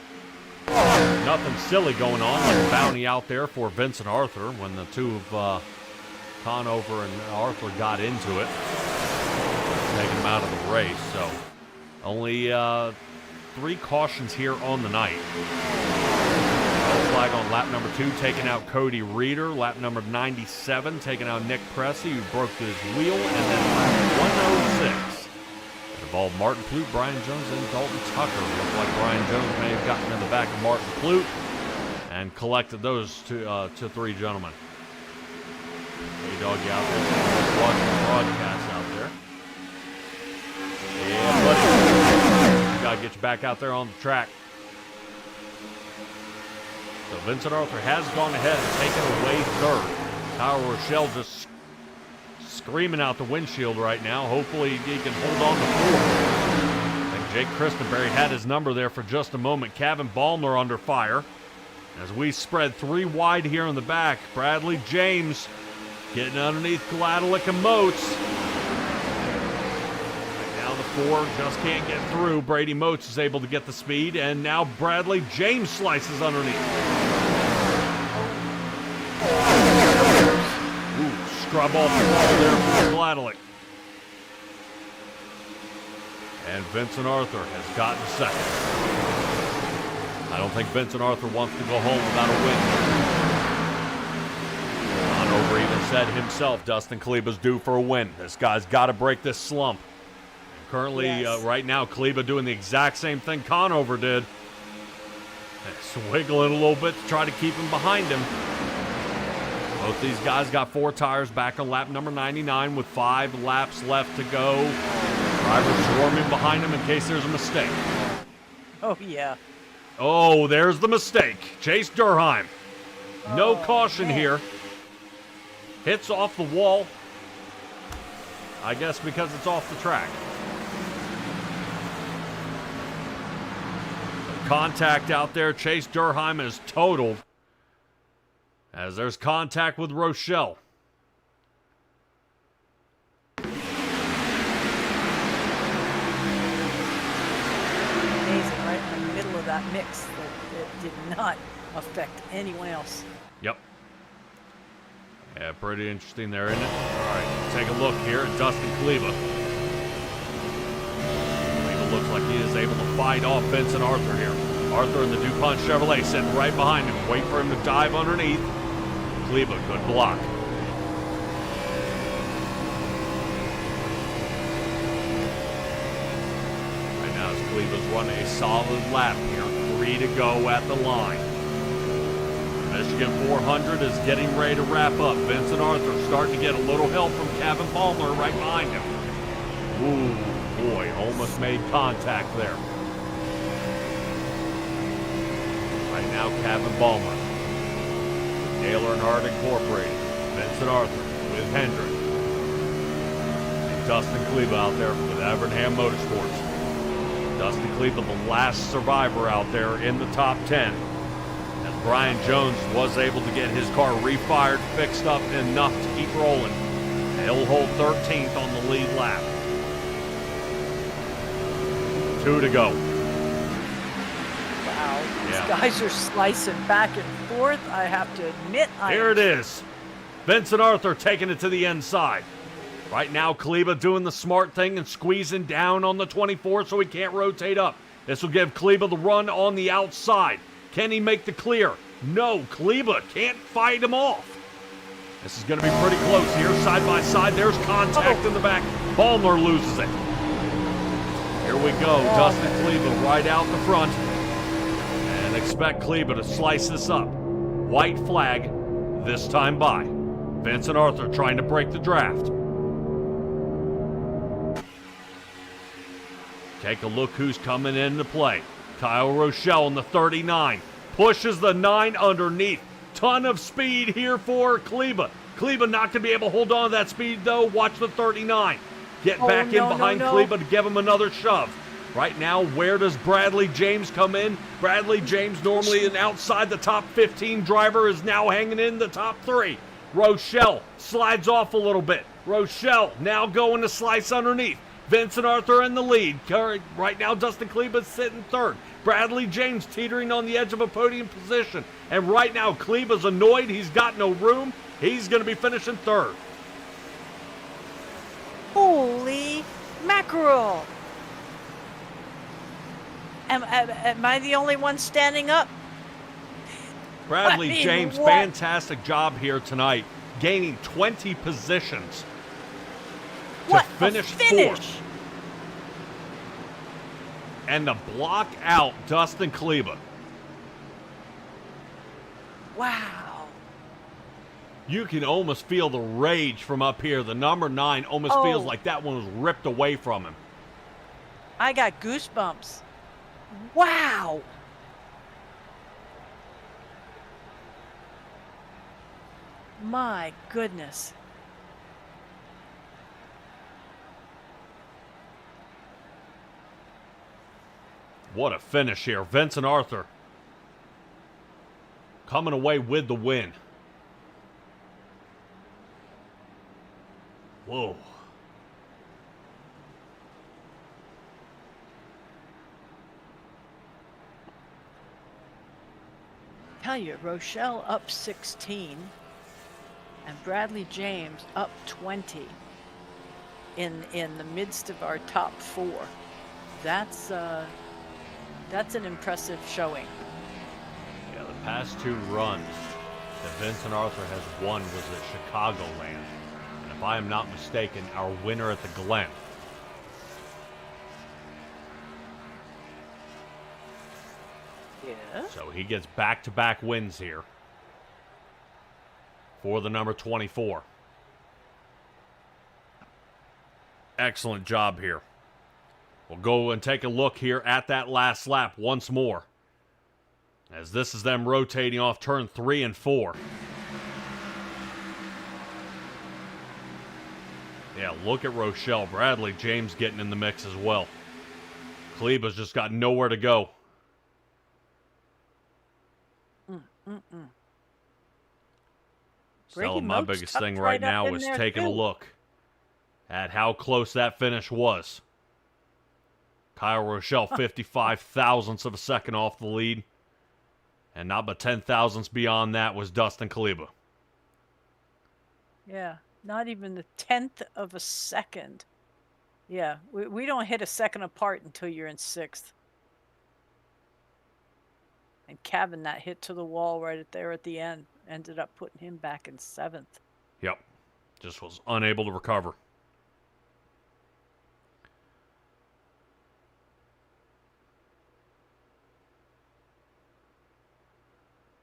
nothing silly going on, like a bounty out there for Vincent Arthur when the two of Conover and Arthur got into it. Taking him out of the race, so only 3 cautions here on the night. Flag on lap number 2, taking out Cody Reeder. Lap number 97, taking out Nick Pressey, who broke his wheel, and then lap 106. It involved Martin Plute, Brian Jones, and Dalton Tucker. Looked like Brian Jones may have gotten in the back of Martin Plute and collected those to 3 gentlemen. Hey, doggy out there, watching the broadcast out there. to get you back out there on the track. So Vincent Arthur has gone ahead and taken away third. Kyle Rochelle just screaming out the windshield right now. Hopefully he can hold on to fourth. I think Jake Christenberry had his number there for just a moment. Kevin Ballmer under fire. As we spread 3 wide here in the back, Bradley James getting underneath Gladelick and Moats. Right now the 4 just can't get through. Brady Moats is able to get the speed, and now Bradley James slices underneath. Ooh, scrub off the wall there for Gladelick. And Vincent Arthur has gotten second. I don't think Vincent Arthur wants to go home without a win. Conover even said himself, Dustin Kleba's due for a win. This guy's got to break this slump. And currently, yes. Right now, Kleba doing the exact same thing Conover did. Swiggling a little bit to try to keep him behind him. Both these guys got 4 tires back on lap number 99 with 5 laps left to go. Drivers swarming behind him in case there's a mistake. Oh, yeah. Oh, there's the mistake. Chase Durheim. No caution man. here. Hits off the wall. I guess because it's off the track. Contact out there. Chase Durheim is totaled. As there's contact with Rochelle. Amazing, right in the middle of that mix that it did not affect anyone else. Yep. Yeah, pretty interesting there, isn't it? All right, take a look here at Dustin Kleba. Kleba looks like he is able to fight off Vincent Arthur here. Arthur in the DuPont Chevrolet sitting right behind him. Wait for him to dive underneath. Kleba, good block. Right now, as Kleba's running a solid lap here. 3 to go at the line. Michigan 400 is getting ready to wrap up. Vincent Arthur starting to get a little help from Kevin Ballmer right behind him. Ooh, boy, almost made contact there. Right now, Kevin Ballmer. Naylor and Hart Incorporated. Vincent Arthur with Hendrick. And Dustin Kleba out there with Evernham Motorsports. Dustin Kleba, the last survivor out there in the top 10. As Brian Jones was able to get his car refired, fixed up enough to keep rolling. He'll hold 13th on the lead lap. 2 to go. Wow, these Yeah. guys are slicing back and forth. I have to admit, Here it is. Vincent Arthur taking it to the inside. Right now, Kleba doing the smart thing and squeezing down on the 24 so he can't rotate up. This will give Kleba the run on the outside. Can he make the clear? No, Kleba can't fight him off. This is going to be pretty close here, side by side. There's contact in the back. Ballmer loses it. Here we go. Dustin Kleba right out the front. And expect Kleba to slice this up. White flag this time by. Vincent Arthur trying to break the draft. Take a look who's coming into play. Kyle Rochelle in the 39. Pushes the 9 underneath. Ton of speed here for Kleba. Kleba not going to be able to hold on to that speed, though. Watch the 39. Get back in behind Kleba to give him another shove. Right now, where does Bradley James come in? Bradley James, normally an outside the top 15 driver, is now hanging in the top 3. Rochelle slides off a little bit. Rochelle now going to slice underneath. Vincent Arthur in the lead. Right now, Dustin Kleba's sitting 3rd. Bradley James teetering on the edge of a podium position. And right now, Kleba's annoyed. He's got no room. He's going to be finishing 3rd. Holy mackerel! Am I the only one standing up? Bradley I mean, James, what? fantastic job here tonight, gaining 20 positions to What finish a finish! 4th. And to block out Dustin Kleba. Wow. You can almost feel the rage from up here. The number 9 almost feels like that one was ripped away from him. I got goosebumps. Wow! My goodness. What a finish here. Vincent Arthur coming away with the win. Whoa. Tell you, Rochelle up 16 and Bradley James up 20 in the midst of our top 4. That's an impressive showing. Yeah, the past 2 runs that Vincent Arthur has won was at Chicagoland. And if I am not mistaken, our winner at the Glen. Yeah. So he gets back-to-back wins here for the number 24. Excellent job here. We'll go and take a look here at that last lap once more, as this is them rotating off turn 3 and 4. Yeah, look at Rochelle. Bradley James getting in the mix as well. Kleba's just got nowhere to go. So my biggest thing right now is taking a look at how close that finish was. Kyle Rochelle, 55 thousandths of a second off the lead. And not but 10 thousandths beyond that was Dustin Kleba. Yeah, not even the 10th of a second. Yeah, we don't hit a second apart until you're in 6th. And Kevin, that hit to the wall right there at the end, ended up putting him back in 7th. Yep, just was unable to recover.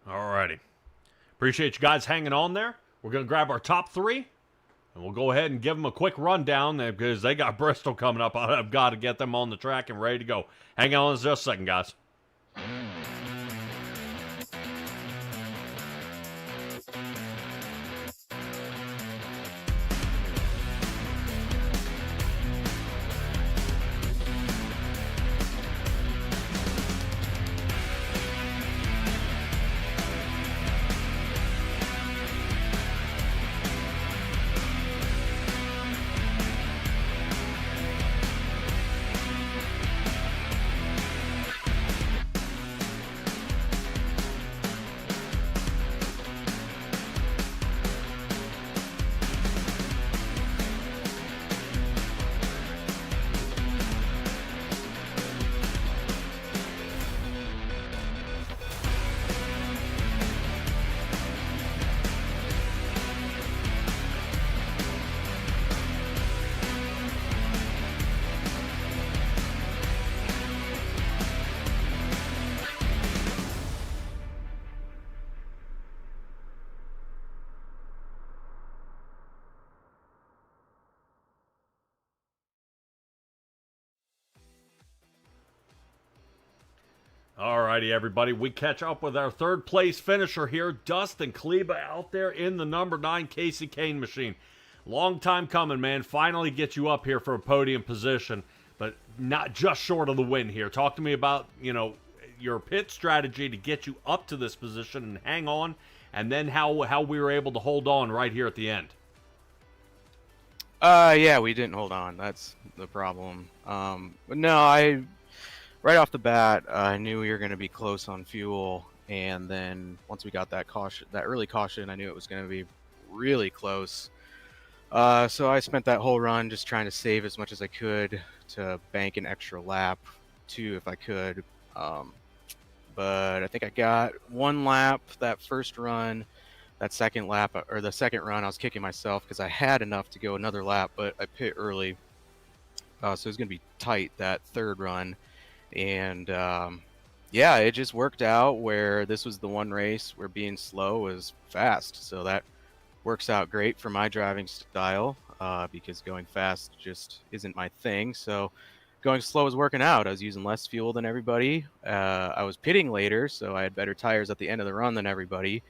Alrighty. Appreciate you guys hanging on there. We're going to grab our top 3, and we'll go ahead and give them a quick rundown because they got Bristol coming up. I've got to get them on the track and ready to go. Hang on just a second, guys. Alrighty, everybody. We catch up with our third place finisher here, Dustin Kleba, out there in the number 9 Casey Kane machine. Long time coming, man. Finally get you up here for a podium position, but not just short of the win here. Talk to me about, your pit strategy to get you up to this position and hang on, and then how we were able to hold on right here at the end. Yeah, we didn't hold on. That's the problem. But no, right off the bat, I knew we were going to be close on fuel, and then once we got that early caution, I knew it was going to be really close. So I spent that whole run just trying to save as much as I could to bank an extra lap, 2 if I could. But I think I got 1 lap that first run. That second lap, or the second run, I was kicking myself because I had enough to go another lap, but I pit early. So it was going to be tight that third run. And yeah, it just worked out where this was the one race where being slow was fast. So that works out great for my driving style because going fast just isn't my thing. So going slow was working out. I was using less fuel than everybody. I was pitting later, so I had better tires at the end of the run than everybody.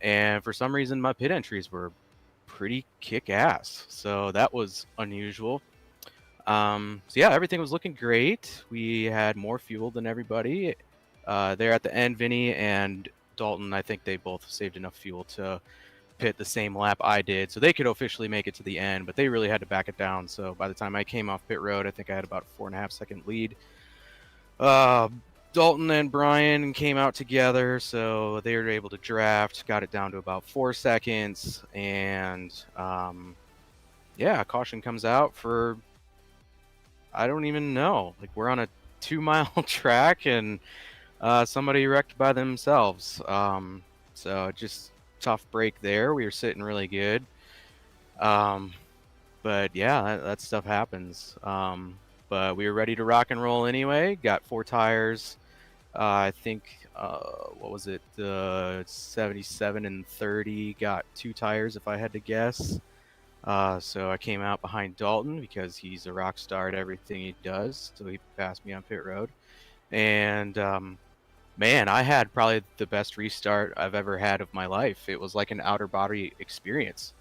And for some reason, my pit entries were pretty kick-ass. So that was unusual. So yeah, everything was looking great. We had more fuel than everybody. There at the end, Vinny and Dalton, I think they both saved enough fuel to pit the same lap I did, so they could officially make it to the end, but they really had to back it down. So by the time I came off pit road, I think I had about a 4.5 second lead. Dalton and Brian came out together, so they were able to draft, got it down to about 4 seconds, and yeah, caution comes out for, I don't even know, like we're on a 2-mile track and somebody wrecked by themselves. So just tough break there. We were sitting really good. But yeah, that stuff happens. But we were ready to rock and roll anyway. Got 4 tires. I think, what was it? 77 and 30. Got 2 tires if I had to guess. So I came out behind Dalton because he's a rock star at everything he does. So he passed me on pit road. And man, I had probably the best restart I've ever had of my life. It was like an outer body experience.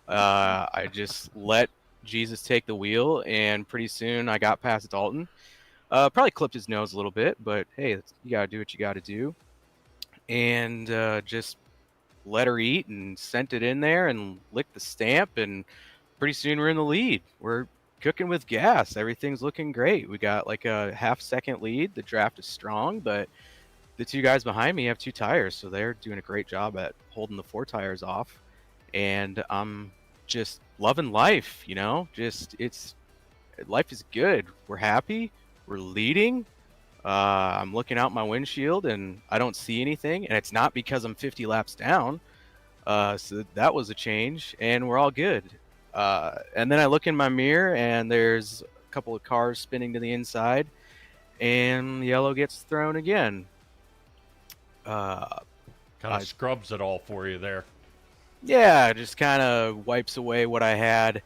I just let Jesus take the wheel, and pretty soon I got past Dalton. Probably clipped his nose a little bit, but hey, you gotta do what you gotta do. And just let her eat and sent it in there and licked the stamp, and pretty soon we're in the lead. We're cooking with gas. Everything's looking great. We got like a half-second lead. The draft is strong, but the 2 guys behind me have 2 tires, so they're doing a great job at holding the 4 tires off. And I'm just loving life, you know? Just life is good. We're happy. We're leading. I'm looking out my windshield and I don't see anything, and it's not because I'm 50 laps down. So that was a change, and we're all good. And then I look in my mirror and there's a couple of cars spinning to the inside, and yellow gets thrown again. Kind of scrubs it all for you there. Yeah, just kind of wipes away what I had.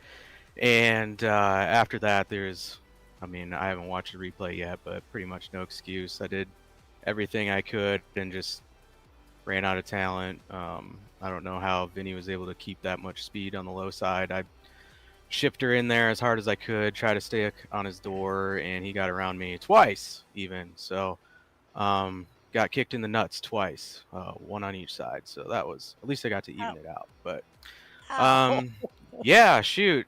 And after that, I haven't watched the replay yet, but pretty much no excuse. I did everything I could and just ran out of talent. I don't know how Vinny was able to keep that much speed on the low side. I shipped her in there as hard as I could, try to stay on his door, and he got around me twice even. So got kicked in the nuts twice, 1 on each side. So that was, at least I got to even it out. But yeah, shoot.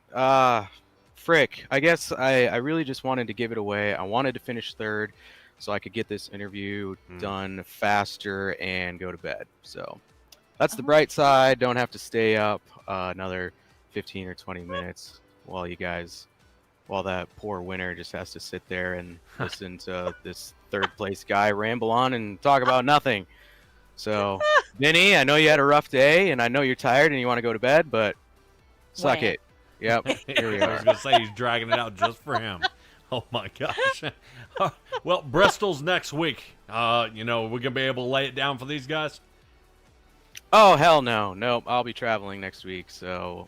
Frick. I guess I really just wanted to give it away. I wanted to finish 3rd so I could get this interview done faster and go to bed. So that's the bright side. Don't have to stay up another 15 or 20 minutes while that poor winner just has to sit there and listen to this 3rd place guy ramble on and talk about nothing. So, Vinny, I know you had a rough day, and I know you're tired and you want to go to bed, but suck it. Yep, here we I are. was going to say he's dragging it out just for him. Oh, my gosh. Well, Bristol's next week. We're going to be able to lay it down for these guys? Oh, hell no. Nope, I'll be traveling next week, so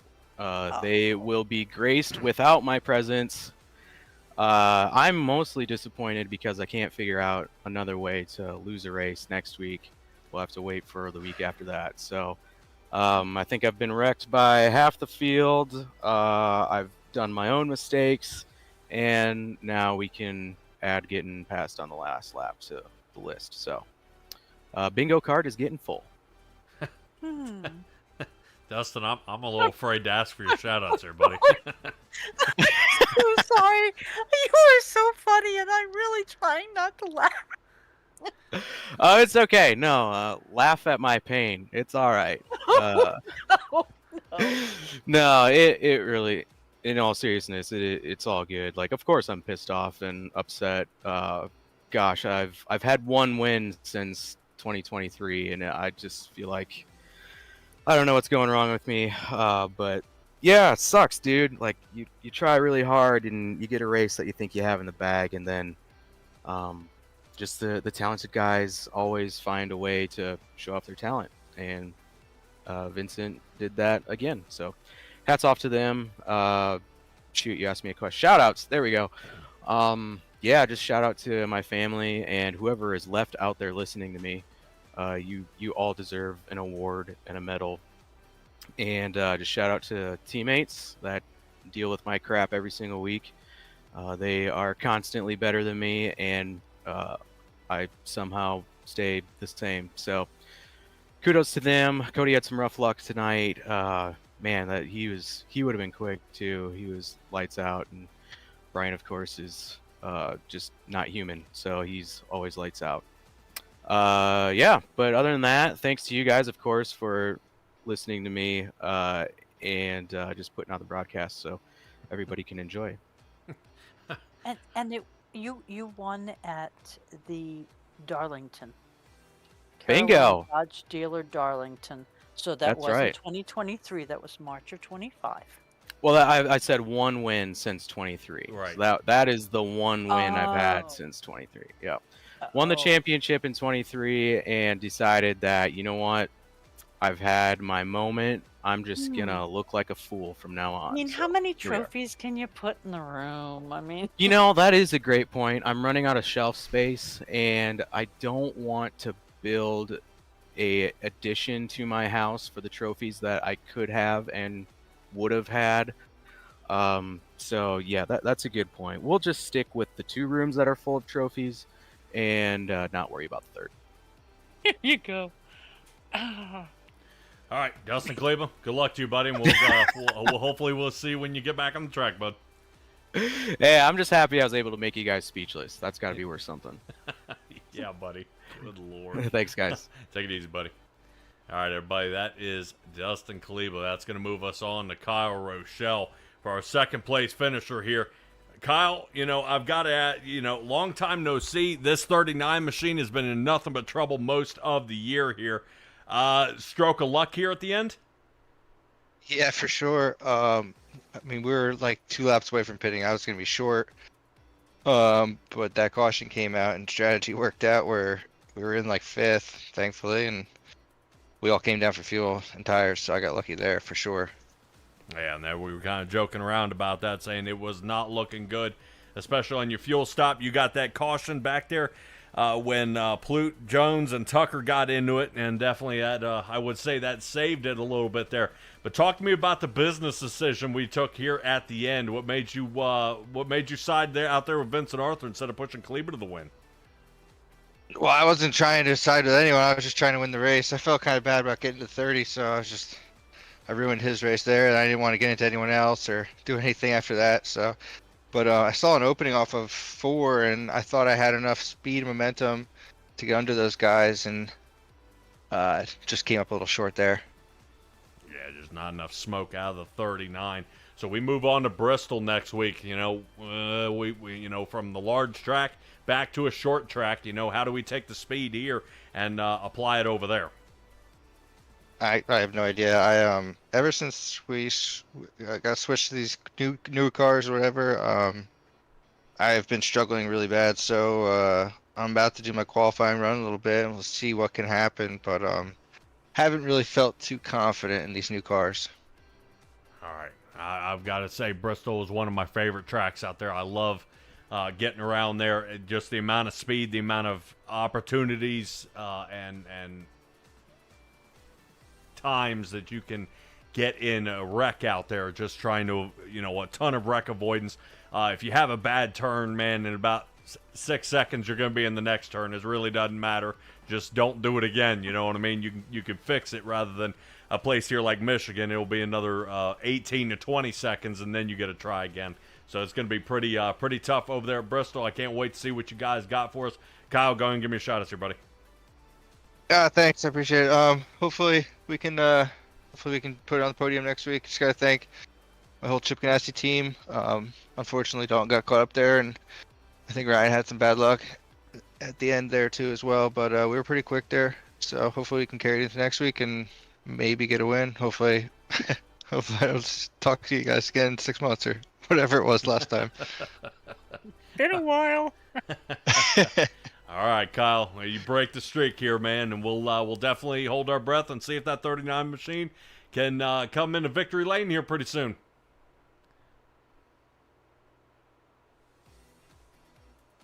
they will be graced without my presence. I'm mostly disappointed because I can't figure out another way to lose a race next week. We'll have to wait for the week after that. So I think I've been wrecked by half the field. I've done my own mistakes, and now we can add getting passed on the last lap to the list. So bingo card is getting full. Dustin, I'm a little afraid to ask for your shout-outs here, buddy. I'm so sorry. You are so funny, and I'm really trying not to laugh. Oh, it's okay. No, laugh at my pain. It's all right. No, it really, in all seriousness, it's all good. Like, of course, I'm pissed off and upset. Gosh, I've had 1 win since 2023, and I just feel like I don't know what's going wrong with me. But yeah, it sucks, dude. Like, you try really hard and you get a race that you think you have in the bag, and then just the talented guys always find a way to show off their talent, and Vincent did that again. So hats off to them. Shoot, you asked me a question. Shout outs. There we go. yeah, just shout out to my family and whoever is left out there listening to me. You all deserve an award and a medal. And just shout out to teammates that deal with my crap every single week. They are constantly better than me, and I somehow stay the same. So kudos to them. Cody had some rough luck tonight. Man, that he would have been quick too. He was lights out, and Brian, of course, is just not human, so he's always lights out. Yeah, but other than that, thanks to you guys, of course, for listening to me and just putting out the broadcast so everybody can enjoy. And you won at the Darlington. Bingo. Carolina Dodge Dealer Darlington. So that That's wasn't right. 2023. That was March of 25. Well, I said one win since 23. Right. So that is the one win I've Oh. had since 23. Yeah. Won the championship in 23 and decided that, you know what? I've had my moment. I'm just gonna look like a fool from now on. I mean, So how many here we are. trophies can you put in the room? I mean, You know, that is a great point. I'm running out of shelf space, and I don't want to build a addition to my house for the trophies that I could have and would have had. So yeah, that's a good point. We'll just stick with the 2 rooms that are full of trophies and not worry about the 3rd. here you go. All right, Dustin Cleveland, good luck to you, buddy. And we'll hopefully we'll see you when you get back on the track, bud. Hey, I'm just happy I was able to make you guys speechless. That's got to be worth something. Yeah, buddy. Good Lord. Thanks, guys. Take it easy, buddy. All right, everybody, that is Dustin Cleveland. That's going to move us on to Kyle Rochelle for our second place finisher here. Kyle, I've got to add, long time no see. This 39 machine has been in nothing but trouble most of the year here. Stroke of luck here at the end? Yeah, for sure. I mean, we were like 2 laps away from pitting. I was going to be short. But that caution came out and strategy worked out where we were in like 5th, thankfully, and we all came down for fuel and tires, so I got lucky there for sure. Yeah, and then we were kind of joking around about that, saying it was not looking good, especially on your fuel stop. You got that caution back there when Plute, Jones, and Tucker got into it, and definitely that I would say that saved it a little bit there. But talk to me about the business decision we took here at the end. What made you side there out there with Vincent Arthur instead of pushing Kleber to the win? Well, I wasn't trying to side with anyone. I was just trying to win the race. I felt kind of bad about getting to 30, so I ruined his race there, and I didn't want to get into anyone else or do anything after that. So, but I saw an opening off of 4, and I thought I had enough speed and momentum to get under those guys, and just came up a little short there. Yeah, just not enough smoke out of the 39. So we move on to Bristol next week. We from the large track back to a short track. How do we take the speed here and apply it over there? I have no idea. I ever since we got switched to these new cars or whatever, I've been struggling really bad. So I'm about to do my qualifying run a little bit, and we'll see what can happen. But haven't really felt too confident in these new cars. All right, I've got to say Bristol is one of my favorite tracks out there. I love getting around there. Just the amount of speed, the amount of opportunities, and times that you can get in a wreck out there, just trying to, a ton of wreck avoidance. If you have a bad turn, man, in about 6 seconds, you're going to be in the next turn. It really doesn't matter. Just don't do it again. You know what I mean? You can fix it rather than a place here like Michigan. It'll be another 18 to 20 seconds, and then you get to try again. So it's going to be pretty tough over there at Bristol. I can't wait to see what you guys got for us. Kyle, go and give me a shot at here, buddy. Thanks, I appreciate it. Hopefully we can put it on the podium next week. Just gotta thank my whole Chip Ganassi team. Unfortunately, Dalton got caught up there, and I think Ryan had some bad luck at the end there too as well. But we were pretty quick there, so hopefully we can carry it into next week and maybe get a win. Hopefully, hopefully I'll just talk to you guys again in 6 months or whatever it was last time. Been a while. All right, Kyle, you break the streak here, man, and we'll definitely hold our breath and see if that 39 machine can come into victory lane here pretty soon.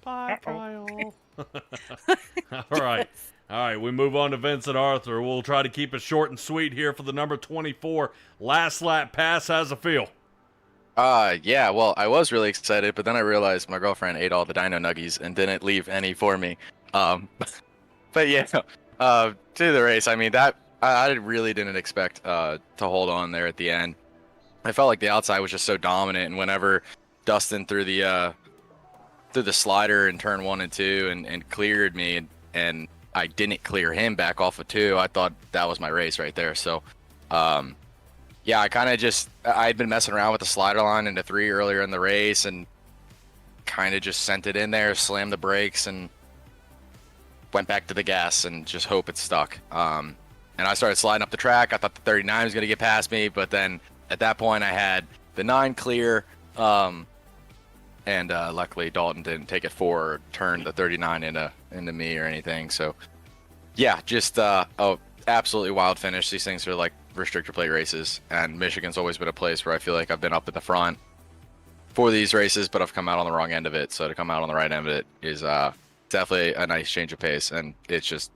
Bye, all. All right. All right, we move on to Vincent Arthur. We'll try to keep it short and sweet here for the number 24 last lap pass. How's it feel? Yeah, well, I was really excited, but then I realized my girlfriend ate all the dino nuggies and didn't leave any for me. But yeah, to the race, I mean, that I really didn't expect to hold on there at the end. I felt like the outside was just so dominant, and whenever Dustin threw the slider in turn 1 and 2 and cleared me, and I didn't clear him back off of 2, I thought that was my race right there. So, yeah, I kind of I'd been messing around with the slider line into 3 earlier in the race and kind of just sent it in there, slammed the brakes, and went back to the gas and just hope it stuck. And I started sliding up the track. I thought the 39 was going to get past me, but then at that point I had the 9 clear, and luckily Dalton didn't take it 4 or turn the 39 into me or anything. So, yeah, just absolutely wild finish. These things are like restrictor plate races, and Michigan's always been a place where I feel like I've been up at the front for these races, but I've come out on the wrong end of it. So to come out on the right end of it is definitely a nice change of pace, and it's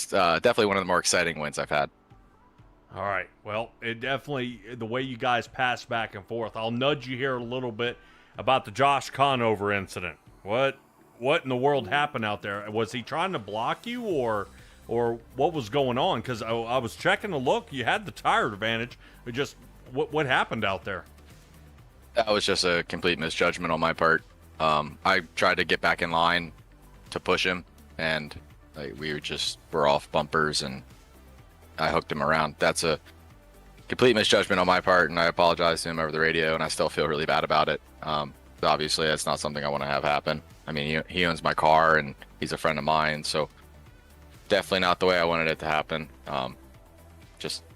definitely one of the more exciting wins I've had. All right. Well, it definitely, the way you guys pass back and forth, I'll nudge you here a little bit about the Josh Conover incident. What in the world happened out there? Was he trying to block you, or what was going on? Because I was checking the look. You had the tire advantage. But just what happened out there? That was just a complete misjudgment on my part. I tried to get back in line to push him, and we were off bumpers, and I hooked him around. That's a complete misjudgment on my part, and I apologize to him over the radio, and I still feel really bad about it. Obviously, that's not something I want to have happen. I mean, he owns my car, and he's a friend of mine, so definitely not the way I wanted it to happen.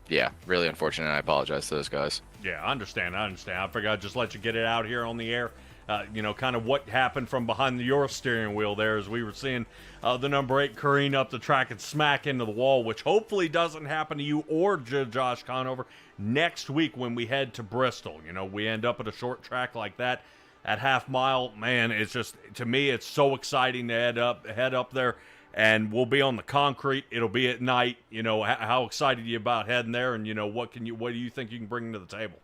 Yeah, really unfortunate. I apologize to those guys. Yeah, I understand. I figured I'd just let you get it out here on the air. Kind of what happened from behind your steering wheel there as we were seeing the number 8 careen up the track and smack into the wall, which hopefully doesn't happen to you or Josh Conover next week when we head to Bristol. We end up at a short track like that at half mile. Man, it's just, to me, it's so exciting to head up there, and we'll be on the concrete. It'll be at night. How excited are you about heading there, and what do you think you can bring to the table?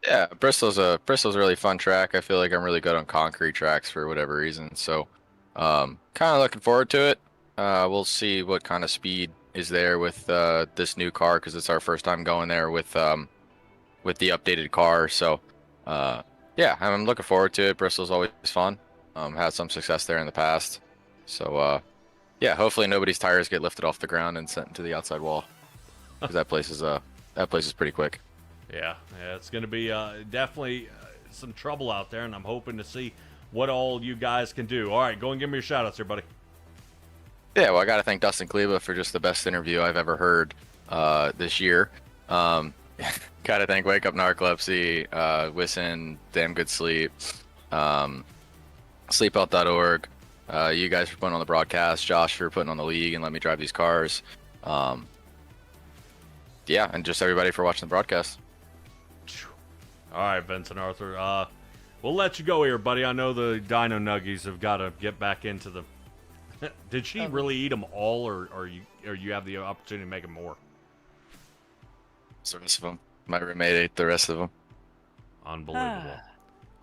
Yeah, Bristol's a really fun track. I feel like I'm really good on concrete tracks for whatever reason. So, kind of looking forward to it. We'll see what kind of speed is there with this new car, because it's our first time going there with the updated car. So, yeah, I'm looking forward to it. Bristol's always fun. Had some success there in the past. So, yeah, hopefully nobody's tires get lifted off the ground and sent into the outside wall, because that place is pretty quick. Yeah, it's going to be definitely some trouble out there, and I'm hoping to see what all you guys can do. All right, go and give me your shout-outs here, buddy. Yeah, well, I got to thank Dustin Kleba for just the best interview I've ever heard this year. Got to thank Wake Up Narcolepsy, Wisson, Damn Good Sleep, sleepout.org, you guys for putting on the broadcast, Josh for putting on the league and letting me drive these cars. Yeah, and just everybody for watching the broadcast. All right, Vincent Arthur. We'll let you go here, buddy. I know the Dino Nuggies have got to get back into the... Did she really eat them all, or you have the opportunity to make them more? It's the rest of them. My roommate ate the rest of them. Unbelievable.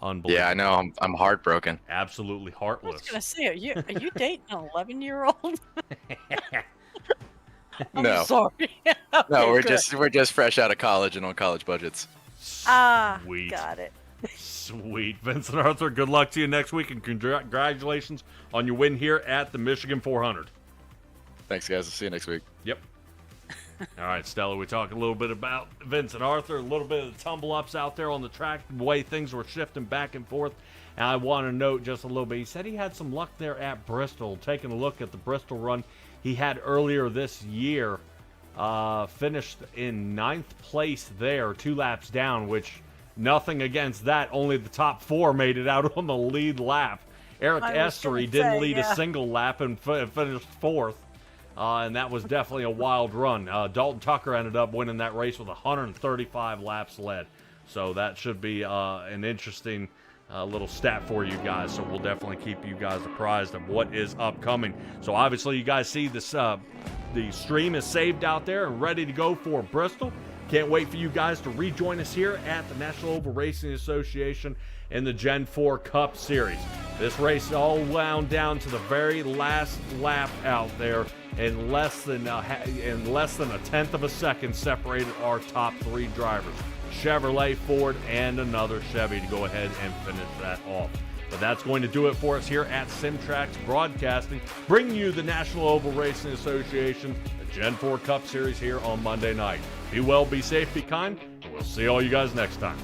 Unbelievable. Yeah, I know. I'm heartbroken. Absolutely I heartless. was gonna say, are you dating an 11-year-old? I'm No. sorry. No, Okay, we're just fresh out of college and on college budgets. Sweet. Got it. Sweet. Vincent Arthur, good luck to you next week, and congratulations on your win here at the Michigan 400. Thanks, guys. I'll see you next week. Yep. All right, Stella, we talked a little bit about Vincent Arthur, a little bit of the tumble-ups out there on the track, the way things were shifting back and forth. And I want to note just a little bit, he said he had some luck there at Bristol, taking a look at the Bristol run he had earlier this year. Finished in 9th place there, 2 laps down, which nothing against that. Only the top 4 made it out on the lead lap. Eric Estery didn't lead a single lap and finished 4th. And that was definitely a wild run. Dalton Tucker ended up winning that race with 135 laps led. So that should be an interesting little stat for you guys, so we'll definitely keep you guys apprised of what is upcoming. So obviously you guys see this, the stream is saved out there and ready to go for Bristol. Can't wait for you guys to rejoin us here at the National Oval Racing Association in the Gen 4 Cup Series. This race all wound down to the very last lap out there, and less than a tenth of a second separated our top 3 drivers. Chevrolet, Ford, and another Chevy to go ahead and finish that off. But that's going to do it for us here at SimTraX Broadcasting, bringing you the National Oval Racing Association, the Gen 4 Cup Series here on Monday night. Be well, be safe, be kind, and we'll see all you guys next time.